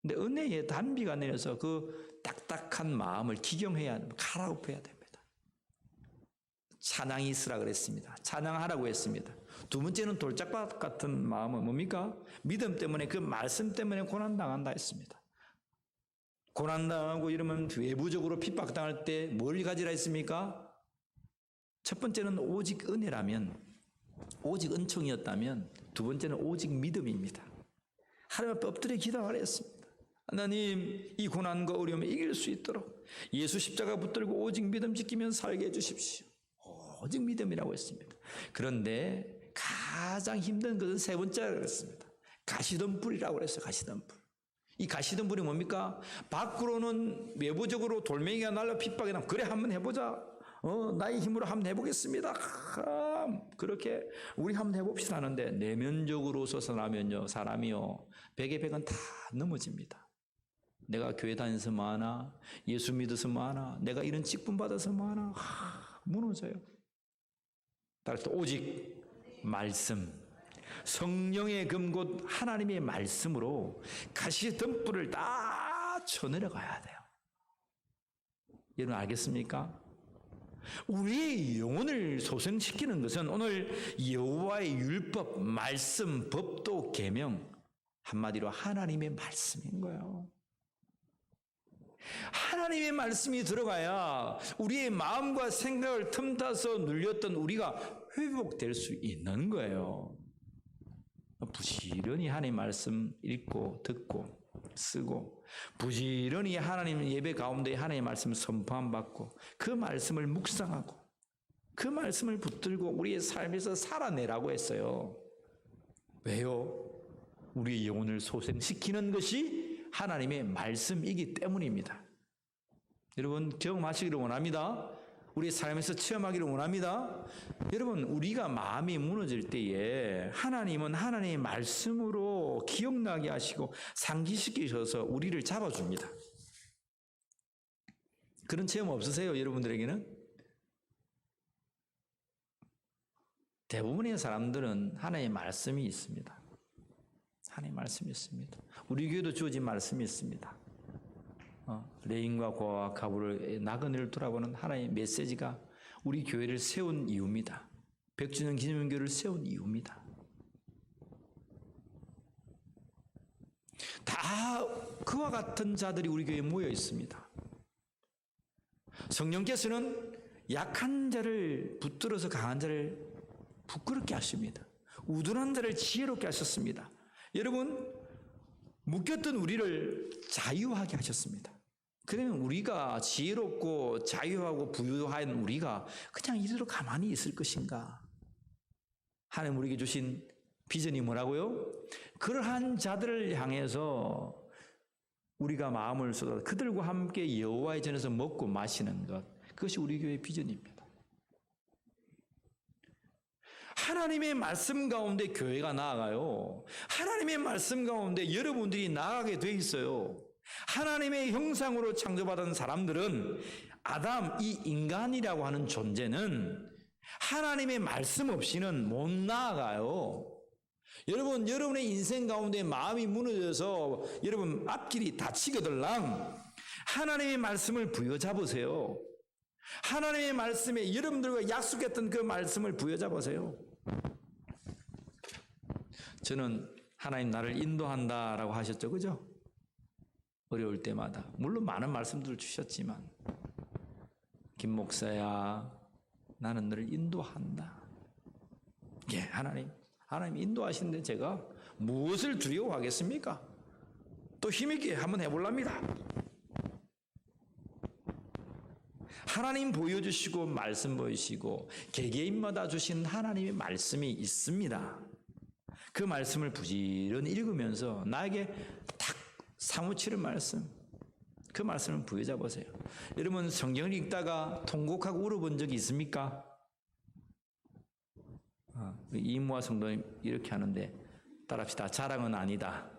근데 은혜의 단비가 내려서 그 딱딱한 마음을 기경해야 됩니다. 갈아엎어야 됩니다. 찬양이 있으라 그랬습니다. 찬양하라고 했습니다. 두 번째는 돌짝밭 같은 마음은 뭡니까? 믿음 때문에 그 말씀 때문에 고난당한다 했습니다. 고난당하고 이러면 외부적으로 핍박당할 때 뭘 가지라 했습니까? 첫 번째는 오직 은혜라면, 오직 은총이었다면 두 번째는 오직 믿음입니다. 하나님 앞에 엎드려 기도하라 했습니다. 하나님 이 고난과 어려움을 이길 수 있도록 예수 십자가 붙들고 오직 믿음 지키면 살게 해주십시오. 오직 믿음이라고 했습니다. 그런데 가장 힘든 것은 세 번째라고 했습니다. 가시덤불이라고 그랬어요. 가시덤불. 이 가시덤불이 뭡니까? 밖으로는 외부적으로 돌멩이가 날라 핍박이 나면 그래 한번 해보자. 나의 힘으로 한번 해보겠습니다. 그렇게 우리 한번 해봅시다 하는데 내면적으로 솟아나면요 사람이요 백의 백은 다 넘어집니다. 내가 교회 다녀서 뭐하나, 예수 믿어서 뭐하나, 내가 이런 직분 받아서 뭐하나, 무너져요. 따라서 오직 말씀, 성령의 금곳 하나님의 말씀으로 가시덤불을 다 쳐내려가야 돼요. 여러분 알겠습니까? 우리의 영혼을 소생시키는 것은 오늘 여호와의 율법, 말씀, 법도, 계명, 한마디로 하나님의 말씀인 거예요. 하나님의 말씀이 들어가야 우리의 마음과 생각을 틈타서 눌렸던 우리가 회복될 수 있는 거예요. 부지런히 하나님의 말씀 읽고 듣고 쓰고 부지런히 하나님 예배 가운데 하나님의 말씀 선포함 받고 그 말씀을 묵상하고 그 말씀을 붙들고 우리의 삶에서 살아내라고 했어요. 왜요? 우리의 영혼을 소생시키는 것이 하나님의 말씀이기 때문입니다. 여러분 경험하시기를 원합니다. 우리 삶에서 체험하기를 원합니다. 여러분 우리가 마음이 무너질 때에 하나님은 하나님의 말씀으로 기억나게 하시고 상기시키셔서 우리를 잡아줍니다. 그런 체험 없으세요? 여러분들에게는? 대부분의 사람들은 하나님의 말씀이 있습니다. 하나님의 말씀이 있습니다. 우리 교회도 주어진 말씀이 있습니다. 레인과 고아와 가부를 나그네를 돌아보는 하나님의 메시지가 우리 교회를 세운 이유입니다. 100주년 기념교회를 세운 이유입니다. 다 그와 같은 자들이 우리 교회에 모여 있습니다. 성령께서는 약한 자를 붙들어서 강한 자를 부끄럽게 하십니다. 우둔한 자를 지혜롭게 하셨습니다. 여러분 묶였던 우리를 자유하게 하셨습니다. 그러면 우리가 지혜롭고 자유하고 부유한 우리가 그냥 이대로 가만히 있을 것인가? 하나님 우리에게 주신 비전이 뭐라고요? 그러한 자들을 향해서 우리가 마음을 쏟아 그들과 함께 여호와의 전에서 먹고 마시는 것, 그것이 우리 교회의 비전입니다. 하나님의 말씀 가운데 교회가 나아가요. 하나님의 말씀 가운데 여러분들이 나아가게 돼 있어요. 하나님의 형상으로 창조받은 사람들은 아담, 이 인간이라고 하는 존재는 하나님의 말씀 없이는 못 나아가요. 여러분, 여러분의 인생 가운데 마음이 무너져서 여러분 앞길이 닫히거들랑 하나님의 말씀을 부여잡으세요. 하나님의 말씀에 여러분들과 약속했던 그 말씀을 부여잡으세요. 저는 하나님 나를 인도한다라고 하셨죠, 그죠? 어려울 때마다 물론 많은 말씀들을 주셨지만 김 목사야 나는 너를 인도한다. 예, 하나님 인도하시는데 제가 무엇을 두려워하겠습니까? 또 힘있게 한번 해볼랍니다. 하나님 보여주시고 말씀 보이시고 개개인마다 주신 하나님의 말씀이 있습니다. 그 말씀을 부지런히 읽으면서 나에게 딱 사무치는 말씀, 그 말씀을 부여잡으세요. 여러분 성경을 읽다가 통곡하고 울어본 적이 있습니까? 이무화 성도님 이렇게 하는데 따라합시다. 자랑은 아니다.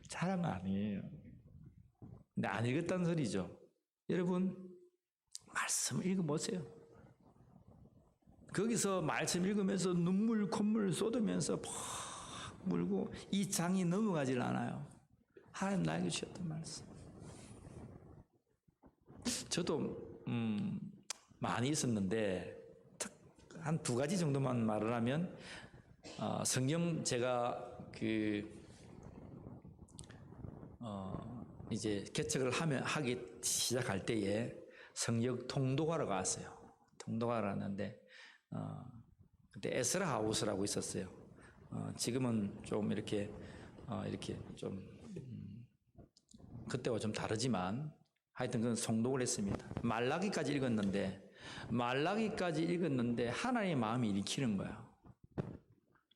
자랑은 아니에요. 근데 안 읽었다는 소리죠. 여러분 말씀 읽어보세요. 거기서 말씀 읽으면서 눈물 콧물 쏟으면서 퍽 물고 이 장이 넘어가질 않아요. 하나님 나에게 주셨던 말씀. 저도 많이 있었는데 한 두 가지 정도만 말을 하면 성경 제가 이제 개척을 하기 시작할 때에 성경 통독하러 갔어요. 통독하러 갔는데 그때 에스라 하우스라고 있었어요. 지금은 좀 이렇게 좀 그때와 좀 다르지만 하여튼 그건 송독을 했습니다. 말라기까지 읽었는데 하나님의 마음이 읽히는 거예요.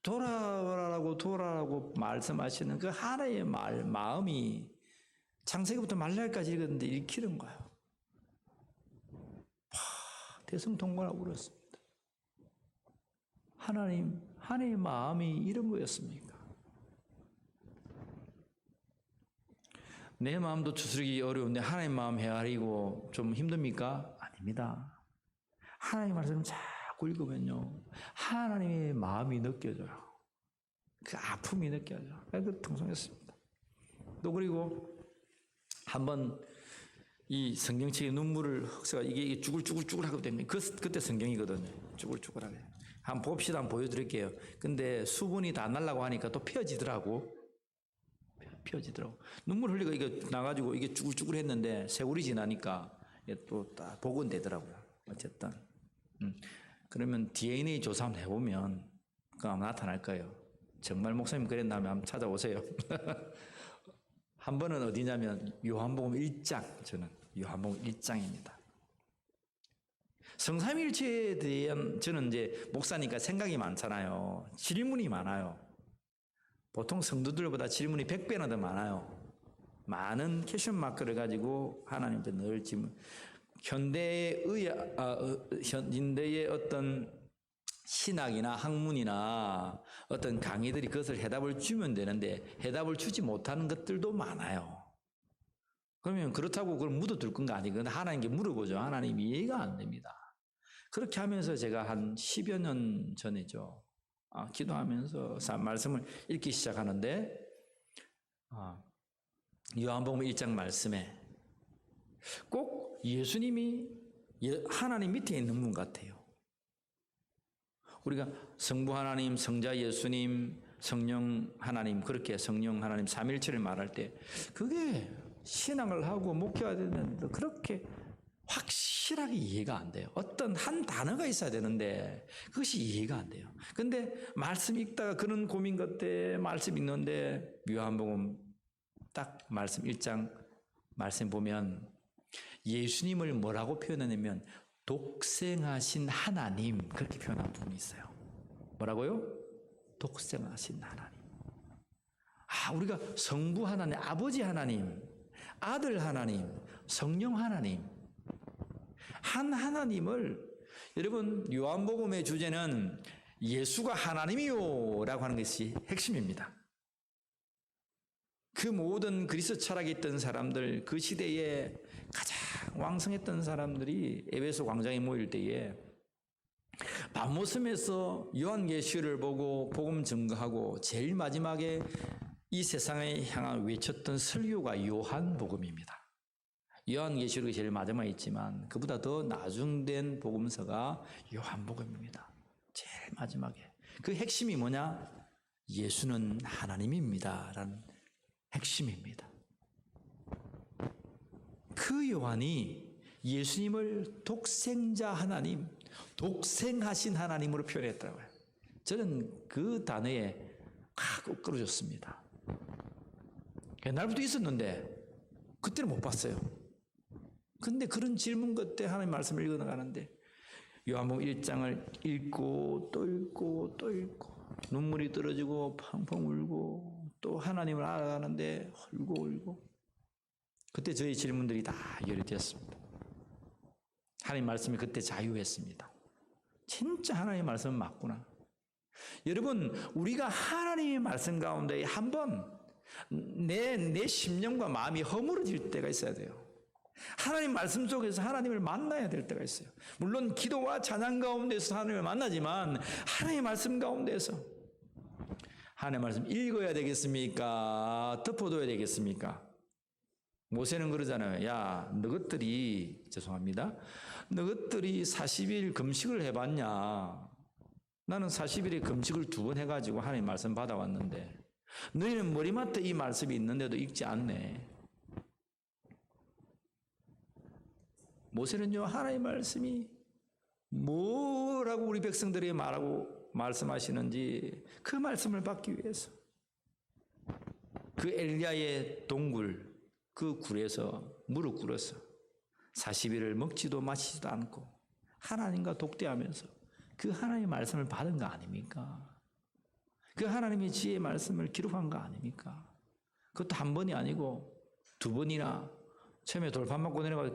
돌아라고 말씀하시는 그 하나님의 마음이 창세기부터 말라기까지 읽었는데 읽히는 거예요. 대성통곡하고 울었습니다. 하나님의 마음이 이런 거였습니까? 내 마음도 추스르기 어려운데 하나님 마음 헤아리고 좀 힘듭니까? 아닙니다. 하나님 말씀 자꾸 읽으면요 하나님의 마음이 느껴져요. 그 아픔이 느껴져요. 그래서 통성했습니다. 또 그리고 한번 이 성경책에 눈물을 흑사가 이게 쭈글쭈글 하게 됩니다. 그때 성경이거든요. 쭈글쭈글하게. 한번 봅시다. 한번 보여드릴게요. 근데 수분이 다 날라고 하니까 또 펴지더라고. 눈물 흘리고 이거 나가지고 이게 쭈글쭈글 했는데 세월이 지나니까 또 딱 복원되더라고요. 어쨌든. 그러면 DNA 조사 한번 해보면 그거 아마 나타날 거예요. 정말 목사님 그랬나면 한번 찾아오세요. 한 번은 어디냐면 요한복음 1장, 저는 요한복음 1장입니다. 성삼일체에 대한 저는 이제 목사니까 생각이 많잖아요. 질문이 많아요. 보통 성도들보다 질문이 100배나 더 많아요. 많은 퀘션 마크를 가지고 하나님한테 늘 질문. 현대의 어떤 신학이나 학문이나 어떤 강의들이 그것을 해답을 주면 되는데 해답을 주지 못하는 것들도 많아요. 그러면 그렇다고 그걸 묻어둘 건가 아니건 하나님께 물어보죠. 하나님 이해가 안 됩니다. 그렇게 하면서 제가 한 10여 년 전이죠. 기도하면서 말씀을 읽기 시작하는데 요한복음 1장 말씀에 꼭 예수님이 하나님 밑에 있는 분 같아요. 우리가 성부 하나님, 성자 예수님, 성령 하나님, 그렇게 성령 하나님 삼일체를 말할 때 그게 신앙을 하고 목회해야 되는데 그렇게 확실하게 이해가 안 돼요. 어떤 한 단어가 있어야 되는데 그것이 이해가 안 돼요. 근데 말씀 읽다가 그런 고민 같아 말씀 읽는데 요한복음 딱 말씀 1장 말씀 보면 예수님을 뭐라고 표현하냐면 독생하신 하나님 그렇게 표현한 부분이 있어요. 뭐라고요? 독생하신 하나님. 우리가 성부 하나님, 아버지 하나님, 아들 하나님, 성령 하나님 한 하나님을 여러분 요한복음의 주제는 예수가 하나님이요 라고 하는 것이 핵심입니다. 그 모든 그리스도 철학에 있던 사람들 그 시대에 가장 왕성했던 사람들이 에베소 광장에 모일 때에 밤모섬에서 요한계시를 보고 복음 증거하고 제일 마지막에 이 세상에 향한 외쳤던 설교가 요한복음입니다. 요한계시록이 제일 마지막에 있지만 그보다 더 나중된 복음서가 요한복음입니다. 제일 마지막에. 그 핵심이 뭐냐? 예수는 하나님입니다. 라는 핵심입니다. 그 요한이 예수님을 독생자 하나님, 독생하신 하나님으로 표현했더라고요. 저는 그 단어에 꼭 끌어줬습니다. 옛날부터 있었는데 그때는 못 봤어요. 근데 그런 질문 끝에 하나님 말씀을 읽어나가는데 요한복음 1장을 읽고 또 읽고 또 읽고 눈물이 떨어지고 펑펑 울고 또 하나님을 알아가는데 울고 그때 저희 질문들이 다 해결이 되었습니다. 하나님 말씀이 그때 자유했습니다. 진짜 하나님의 말씀은 맞구나. 여러분 우리가 하나님의 말씀 가운데 한번 내 심령과 마음이 허물어질 때가 있어야 돼요. 하나님 말씀 속에서 하나님을 만나야 될 때가 있어요. 물론 기도와 찬양 가운데서 하나님을 만나지만 하나님의 말씀 가운데서 하나님의 말씀 읽어야 되겠습니까? 덮어둬야 되겠습니까? 모세는 그러잖아요. 야, 너희들이 죄송합니다. 너희들이 40일 금식을 해봤냐? 나는 40일에 금식을 2번 해가지고 하나님 말씀 받아왔는데 너희는 머리맡에 이 말씀이 있는데도 읽지 않네. 모세는요 하나님 말씀이 뭐라고 우리 백성들이 말씀하시는지 그 말씀을 받기 위해서 그 엘리야의 동굴 그 굴에서 무릎 꿇어서 40일을 먹지도 마시지도 않고 하나님과 독대하면서 그 하나님의 말씀을 받은 거 아닙니까? 그 하나님의 지혜의 말씀을 기록한 거 아닙니까? 그것도 한 번이 아니고 2번이나 처음에 돌판 맞고 내려가서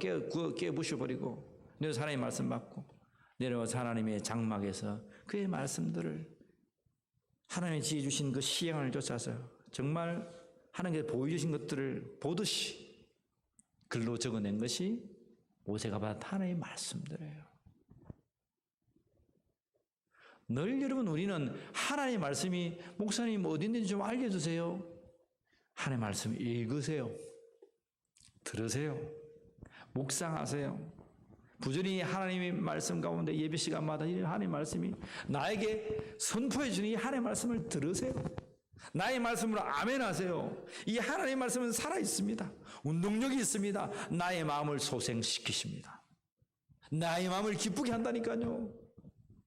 깨부셔버리고 내려서 하나님의 말씀 받고 내려와서 하나님의 장막에서 그의 말씀들을 하나님의 지혜 주신 그 시행을 쫓아서 정말 하나님께서 보여주신 것들을 보듯이 글로 적어낸 것이 모세가 받은 하나님의 말씀들이에요. 늘 여러분 우리는 하나님의 말씀이 목사님 어디 있는지 좀 알려주세요. 하나님의 말씀 읽으세요. 들으세요. 묵상하세요. 부지런히 하나님의 말씀 가운데 예배 시간마다 이 하나님의 말씀이 나에게 선포해 주는 이 하나님의 말씀을 들으세요. 나의 말씀으로 아멘 하세요. 이 하나님의 말씀은 살아있습니다. 운동력이 있습니다. 나의 마음을 소생시키십니다. 나의 마음을 기쁘게 한다니까요.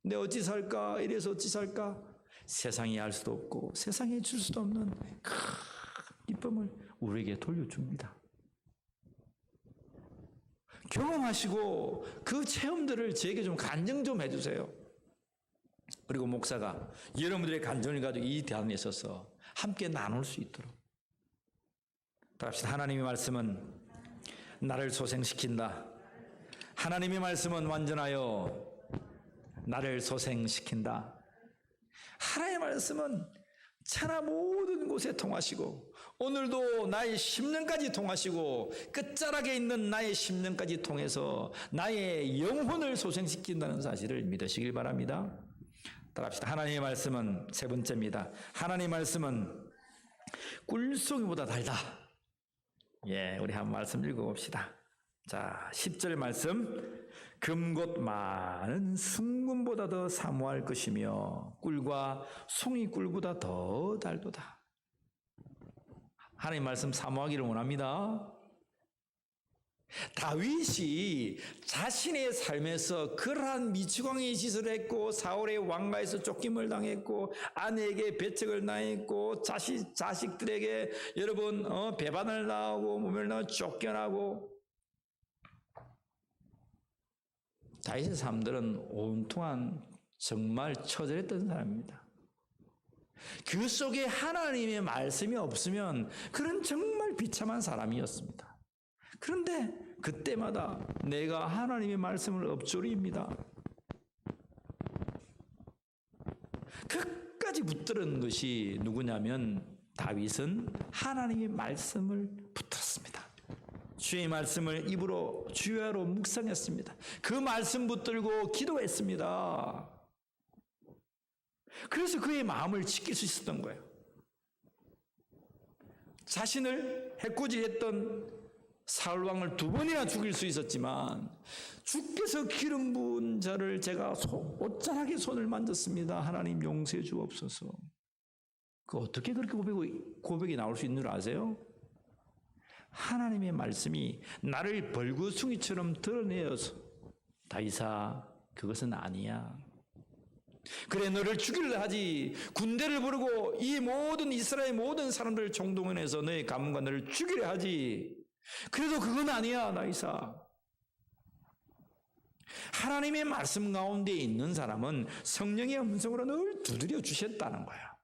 내 어찌 살까? 이래서 어찌 살까? 세상이 알 수도 없고 세상에 줄 수도 없는 큰 기쁨을 우리에게 돌려줍니다. 경험하시고 그 체험들을 저에게 좀 간증 좀 해주세요. 그리고 목사가 여러분들의 간증을 가지고 이 대안에 있어서 함께 나눌 수 있도록. 답시다. 하나님의 말씀은 나를 소생시킨다. 하나님의 말씀은 완전하여 나를 소생시킨다. 하나님의 말씀은 천하 모든 곳에 통하시고 오늘도 나의 심령까지 통하시고 끝자락에 있는 나의 심령까지 통해서 나의 영혼을 소생시킨다는 사실을 믿으시길 바랍니다. 따라합시다. 하나님의 말씀은 세 번째입니다. 하나님의 말씀은 꿀송이보다 달다. 예, 우리 한 말씀 읽어봅시다. 자, 10절 말씀. 금곧 많은 순금보다 더 사모할 것이며 꿀과 송이꿀보다 더 달도다. 하나님 말씀 사모하기를 원합니다. 다윗이 자신의 삶에서 그러한 미치광이 짓을 했고 사울의 왕가에서 쫓김을 당했고 아내에게 배척을 당했고 자식들에게 여러분 배반을 당하고 모멸당하고 쫓겨나고 다윗의 삶들은 온통한 정말 처절했던 사람입니다. 그 속에 하나님의 말씀이 없으면 그런 정말 비참한 사람이었습니다. 그런데 그때마다 내가 하나님의 말씀을 엎조리입니다. 끝까지 붙들은 것이 누구냐면 다윗은 하나님의 말씀을 붙들었습니다. 주의 말씀을 입으로 주야로 묵상했습니다. 그 말씀 붙들고 기도했습니다. 그래서 그의 마음을 지킬 수 있었던 거예요. 자신을 해코지했던 사울 왕을 2번이나 죽일 수 있었지만 주께서 기름 부은 자를 제가 옷자락에 손을 만졌습니다. 하나님 용서해 주옵소서. 그 어떻게 그렇게 고백이 나올 수 있는 줄 아세요? 하나님의 말씀이 나를 벌구숭이처럼 드러내어서 다윗아 그것은 아니야. 그래 너를 죽이려 하지 군대를 부르고 이 모든 이스라엘 모든 사람들을 총동원해서 너의 가문과 너를 죽이려 하지. 그래도 그건 아니야 다윗아. 하나님의 말씀 가운데 있는 사람은 성령의 음성으로 늘 두드려 주셨다는 거야.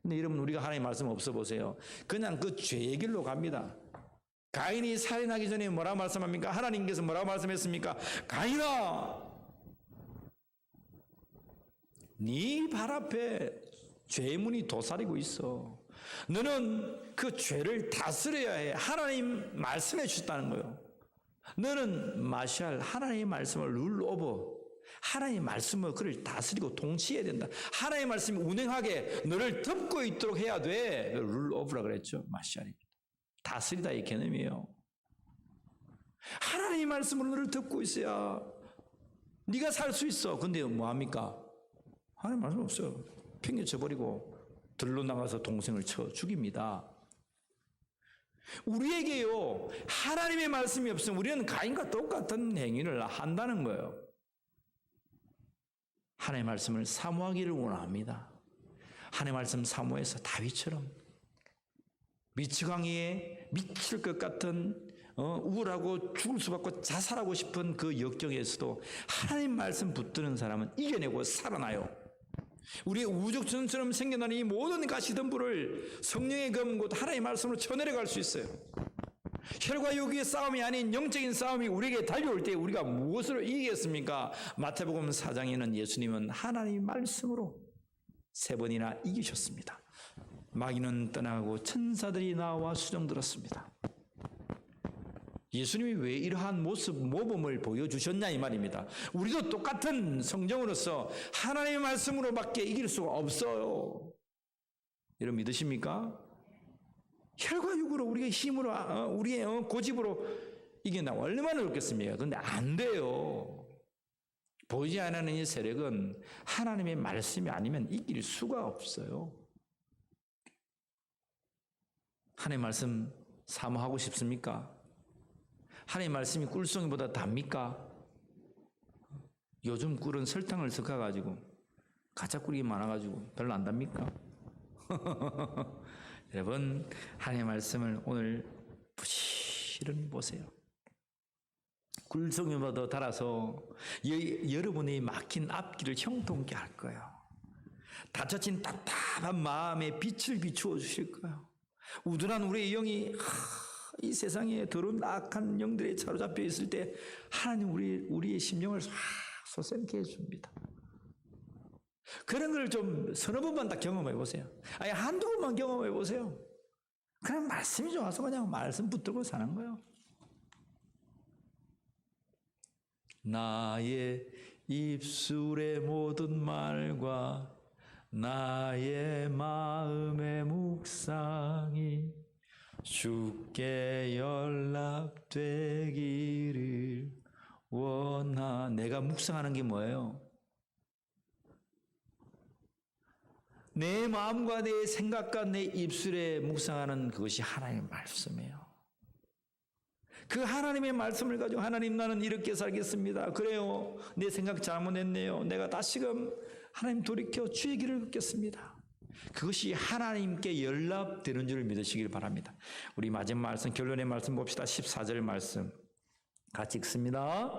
근데 여러분 우리가 하나님의 말씀 없어 보세요. 그냥 그 죄의 길로 갑니다. 가인이 살인하기 전에 뭐라고 말씀합니까? 하나님께서 뭐라고 말씀했습니까? 가인아 네 발 앞에 죄의 문이 도사리고 있어. 너는 그 죄를 다스려야 해. 하나님 말씀해 주셨다는 거예요. 너는 마샬 하나님의 말씀을 룰오버 하나님의 말씀을 그를 다스리고 통치해야 된다. 하나님의 말씀이 운행하게 너를 덮고 있도록 해야 돼. 룰오버라 그랬죠. 마샬이 다스리다 이 개념이에요. 하나님의 말씀으로 너를 덮고 있어야 네가 살 수 있어. 근데 뭐합니까? 하나님 말씀 없어요. 팽개쳐버리고 들로 나가서 동생을 쳐 죽입니다. 우리에게요 하나님의 말씀이 없으면 우리는 가인과 똑같은 행위를 한다는 거예요. 하나님의 말씀을 사모하기를 원합니다. 하나님의 말씀 사모해서 다윗처럼 미치광이에 미칠 것 같은 우울하고 죽을 수밖에 자살하고 싶은 그 역경에서도 하나님 말씀 붙드는 사람은 이겨내고 살아나요. 우리의 우죽전처럼 생겨나는 이 모든 가시덤불을 성령의 검 곧 하나님의 말씀으로 쳐내려갈 수 있어요. 혈과 육의 싸움이 아닌 영적인 싸움이 우리에게 달려올 때 우리가 무엇으로 이기겠습니까? 마태복음 4장에는 예수님은 하나님의 말씀으로 3번이나 이기셨습니다. 마귀는 떠나가고 천사들이 나와 수종들었습니다. 예수님이 왜 이러한 모범을 보여주셨냐 이 말입니다. 우리도 똑같은 성정으로서 하나님의 말씀으로밖에 이길 수가 없어요. 여러분 믿으십니까? 혈과 육으로 우리의 힘으로 우리의 고집으로 이겨나 얼마나 어렵겠습니까? 그런데 안 돼요. 보이지 않는 이 세력은 하나님의 말씀이 아니면 이길 수가 없어요. 하나님의 말씀 사모하고 싶습니까? 하나님의 말씀이 꿀송이보다 답니까? 요즘 꿀은 설탕을 섞어가지고 가짜 꿀이 많아가지고 별로 안 답니까? 여러분 하나님의 말씀을 오늘 부지런히 보세요. 꿀송이보다 더 달아서 여러분의 막힌 앞길을 형통케 할 거예요. 다쳐진 답답한 마음에 빛을 비추어 주실 거예요. 우둔한 우리의 영이 이 세상에 더러운 악한 영들에 사로잡혀 있을 때 하나님 우리의 심령을 솟샘게 해줍니다. 그런 걸 좀 서너 번만 다 경험해 보세요. 아니 한두 번만 경험해 보세요. 그냥 말씀이 좋아서 그냥 말씀 붙들고 사는 거예요. 나의 입술의 모든 말과 나의 마음의 묵상이 주께 연락되기를 내가 묵상하는 게 뭐예요? 내 마음과 내 생각과 내 입술에 묵상하는 그것이 하나님의 말씀이에요. 그 하나님의 말씀을 가지고 하나님 나는 이렇게 살겠습니다. 그래요. 내 생각 잘못했네요. 내가 다시금 하나님 돌이켜 주의 길을 걷겠습니다. 그것이 하나님께 연락되는 줄 믿으시길 바랍니다. 우리 마지막 말씀 결론의 말씀 봅시다. 14절 말씀 같이 읽습니다.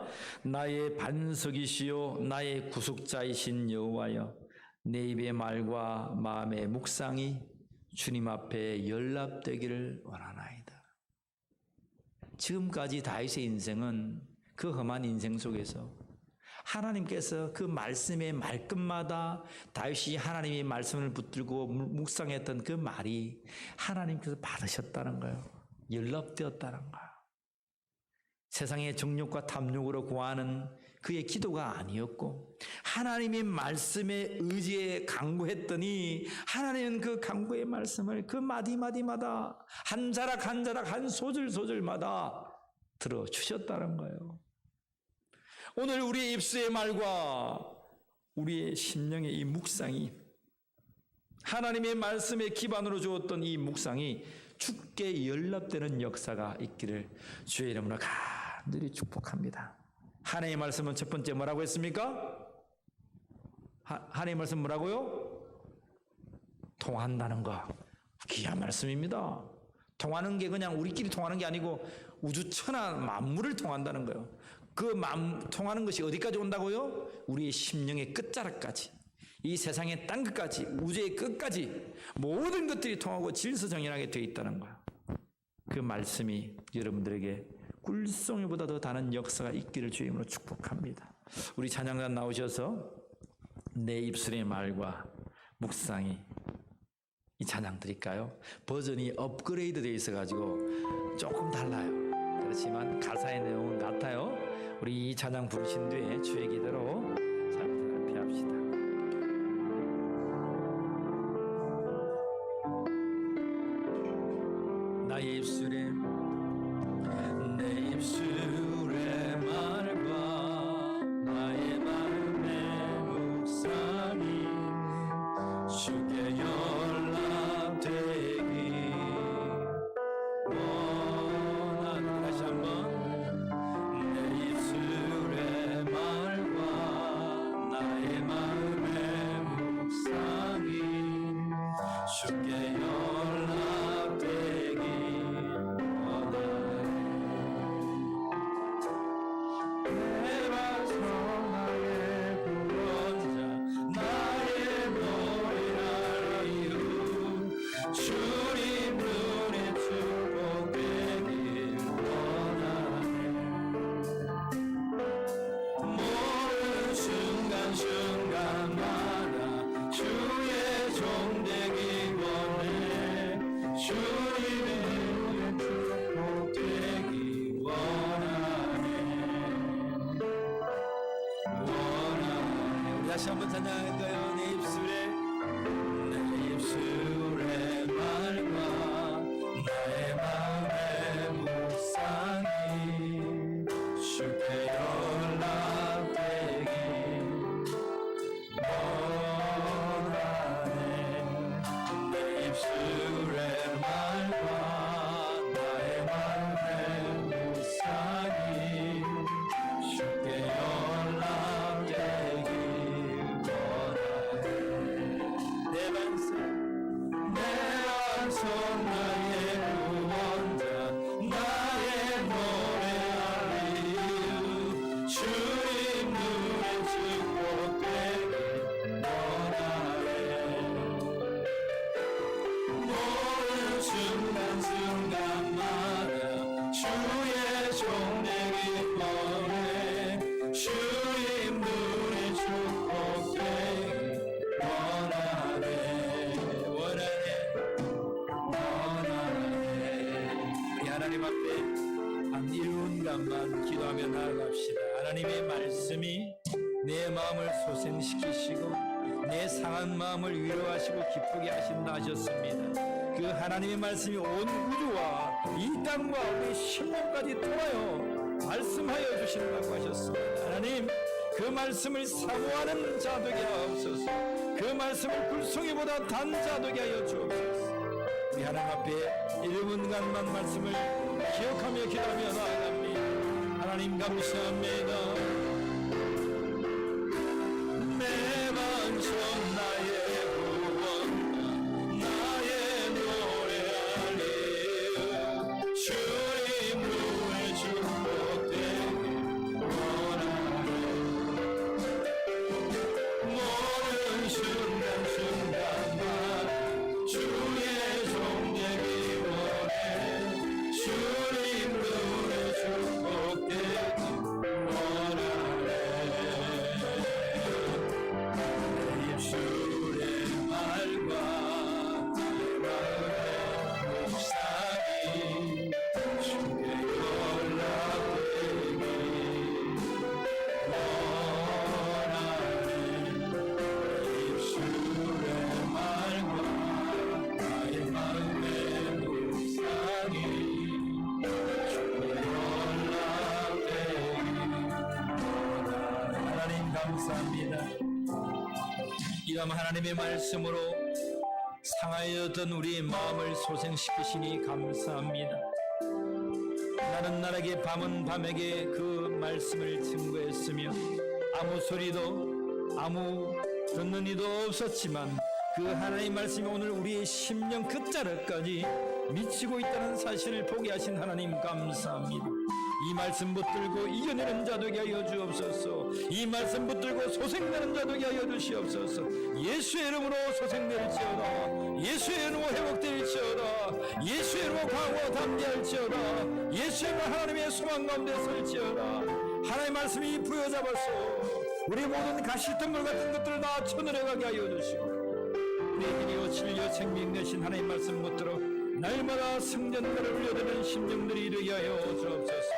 나의 반석이시요 나의 구속자이신 여호와여 내 입의 말과 마음의 묵상이 주님 앞에 연락되기를 원하나이다. 지금까지 다윗의 인생은 그 험한 인생 속에서 하나님께서 그 말씀의 말끝마다 다윗이 하나님의 말씀을 붙들고 묵상했던 그 말이 하나님께서 받으셨다는 거예요. 연락되었다는 거예요. 세상의 정욕과 탐욕으로 구하는 그의 기도가 아니었고 하나님의 말씀에 의지에 간구했더니 하나님은 그 간구의 말씀을 그 마디마디마다 한 자락 한 자락 한 소절소절마다 들어주셨다는 거예요. 오늘 우리의 입술의 말과 우리의 심령의 이 묵상이 하나님의 말씀에 기반으로 주었던 이 묵상이 주께 연락되는 역사가 있기를 주의 이름으로 간절히 축복합니다. 하나님의 말씀은 첫 번째 뭐라고 했습니까? 하나님의 말씀 뭐라고요? 통한다는 거. 귀한 말씀입니다. 통하는 게 그냥 우리끼리 통하는 게 아니고 우주 천하 만물을 통한다는 거예요. 그 통하는 것이 어디까지 온다고요? 우리의 심령의 끝자락까지, 이 세상의 땅 끝까지, 우주의 끝까지 모든 것들이 통하고 질서정연하게 되어 있다는 거예요. 그 말씀이 여러분들에게 꿀송이보다 더 다른 역사가 있기를 주의 이름으로 축복합니다. 우리 찬양단 나오셔서 내 입술의 말과 묵상이 이 찬양 드릴까요? 버전이 업그레이드 되어 있어가지고 조금 달라요. 그렇지만 가사의 내용은 같아요. 우리 이 찬양 부르신 뒤에 주의 기대로 찬양을 피합시다. 나의 입술에 내 입술의 말과 나의 마음의 묵상이 주께 연락되기 원하는 다시 한번 내 입술의 말과 나의 마음의 묵상이 주께 연락되기 다시 한번 찬양할까요? 내 입술에 말과 나의 마음의 묵상이 주께 연락되기 원하네. 내 입술의 말과 나의 마음의 묵상이 주께 연락되기 내 반석 나의 구원자 나의 노래할 이유 주님 눈에 축복되기 원하네. 잠깐만 기도하며 나아갑시다. 하나님의 말씀이 내 마음을 소생시키시고 내 상한 마음을 위로하시고 기쁘게 하신다 하셨습니다. 그 하나님의 말씀이 온 우주와 이 땅과 우리 심령까지 통하여 말씀하여 주신다고 하셨습니다. 하나님, 그 말씀을 사모하는 자 되게 하옵소서. 그 말씀을 굴송이보다 단 자 되게 하여 주옵소서. 우리 하나님 앞에 1분간만 말씀을 기억하며 기도하며 나아갑니다. 하나님 감사합니다. 내 반석 나의 구원 나의 노래하리 주님 누의 축복되길 원하네. 모든 순간순간만 주의 종되기 원해 주님 누의 축복되길 원하네. 내 입술의 말과 내 마음의 묵상이 주께 연락되길 원하네. 내 입술의 말과 나의 마음의 묵상이 주께 연락되길 원하네. 하나님 감사합니다. 이런 하나님의 말씀으로 상하였던 우리의 마음을 소생시키시니 감사합니다. 나는 나에게 밤은 밤에게 그 말씀을 증거했으며 아무 소리도 아무 듣는 이도 없었지만 그 하나님의 말씀이 오늘 우리의 심령 끝자락까지 미치고 있다는 사실을 보게 하신 하나님 감사합니다. 이 말씀 붙들고 이겨내는 자 되게 하여 주옵소서. 이 말씀 붙들고 소생되는 자 되게 하여 주시옵소서. 예수의 이름으로 소생될지어다. 예수의 이름으로 회복될지어다. 예수의 이름으로 강하고 담대할지어다. 예수의 이름으로 하나님의 소망 가운데 설지어다. 하나님의 말씀이 부여잡아서 우리 모든 가시덤불 같은 것들을 다 쳐내려가게 하여 주시고 우리의 길이요 진리요 생명 되신 하나님의 말씀 붙들어 날마다 성전가를 올려드리는 심령들이 이르게 하여 주옵소서.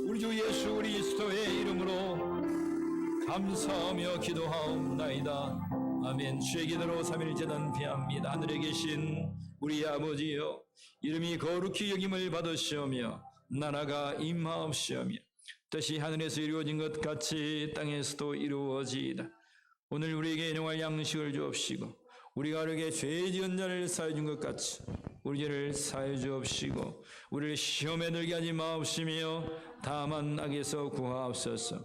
우리 주 예수 그리스도의 이름으로 감사하며 기도하옵나이다. 아멘. 주의 기도로 3일 재단 피합니다. 하늘에 계신 우리 아버지여, 이름이 거룩히 여김을 받으시오며 나라가 임하옵시오며 뜻이 하늘에서 이루어진 것 같이 땅에서도 이루어지이다. 오늘 우리에게 일용할 양식을 주옵시고 우리가 우리에게 죄 지은 자를 사해 준 것 같이 우리 죄를 사해 주옵시고 우리를 시험에 들게 하지 마옵시며 다만 악에서 구하옵소서.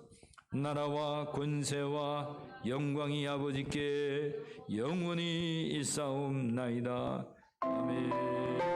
나라와 권세와 영광이 아버지께 영원히 있사옵나이다. 아멘.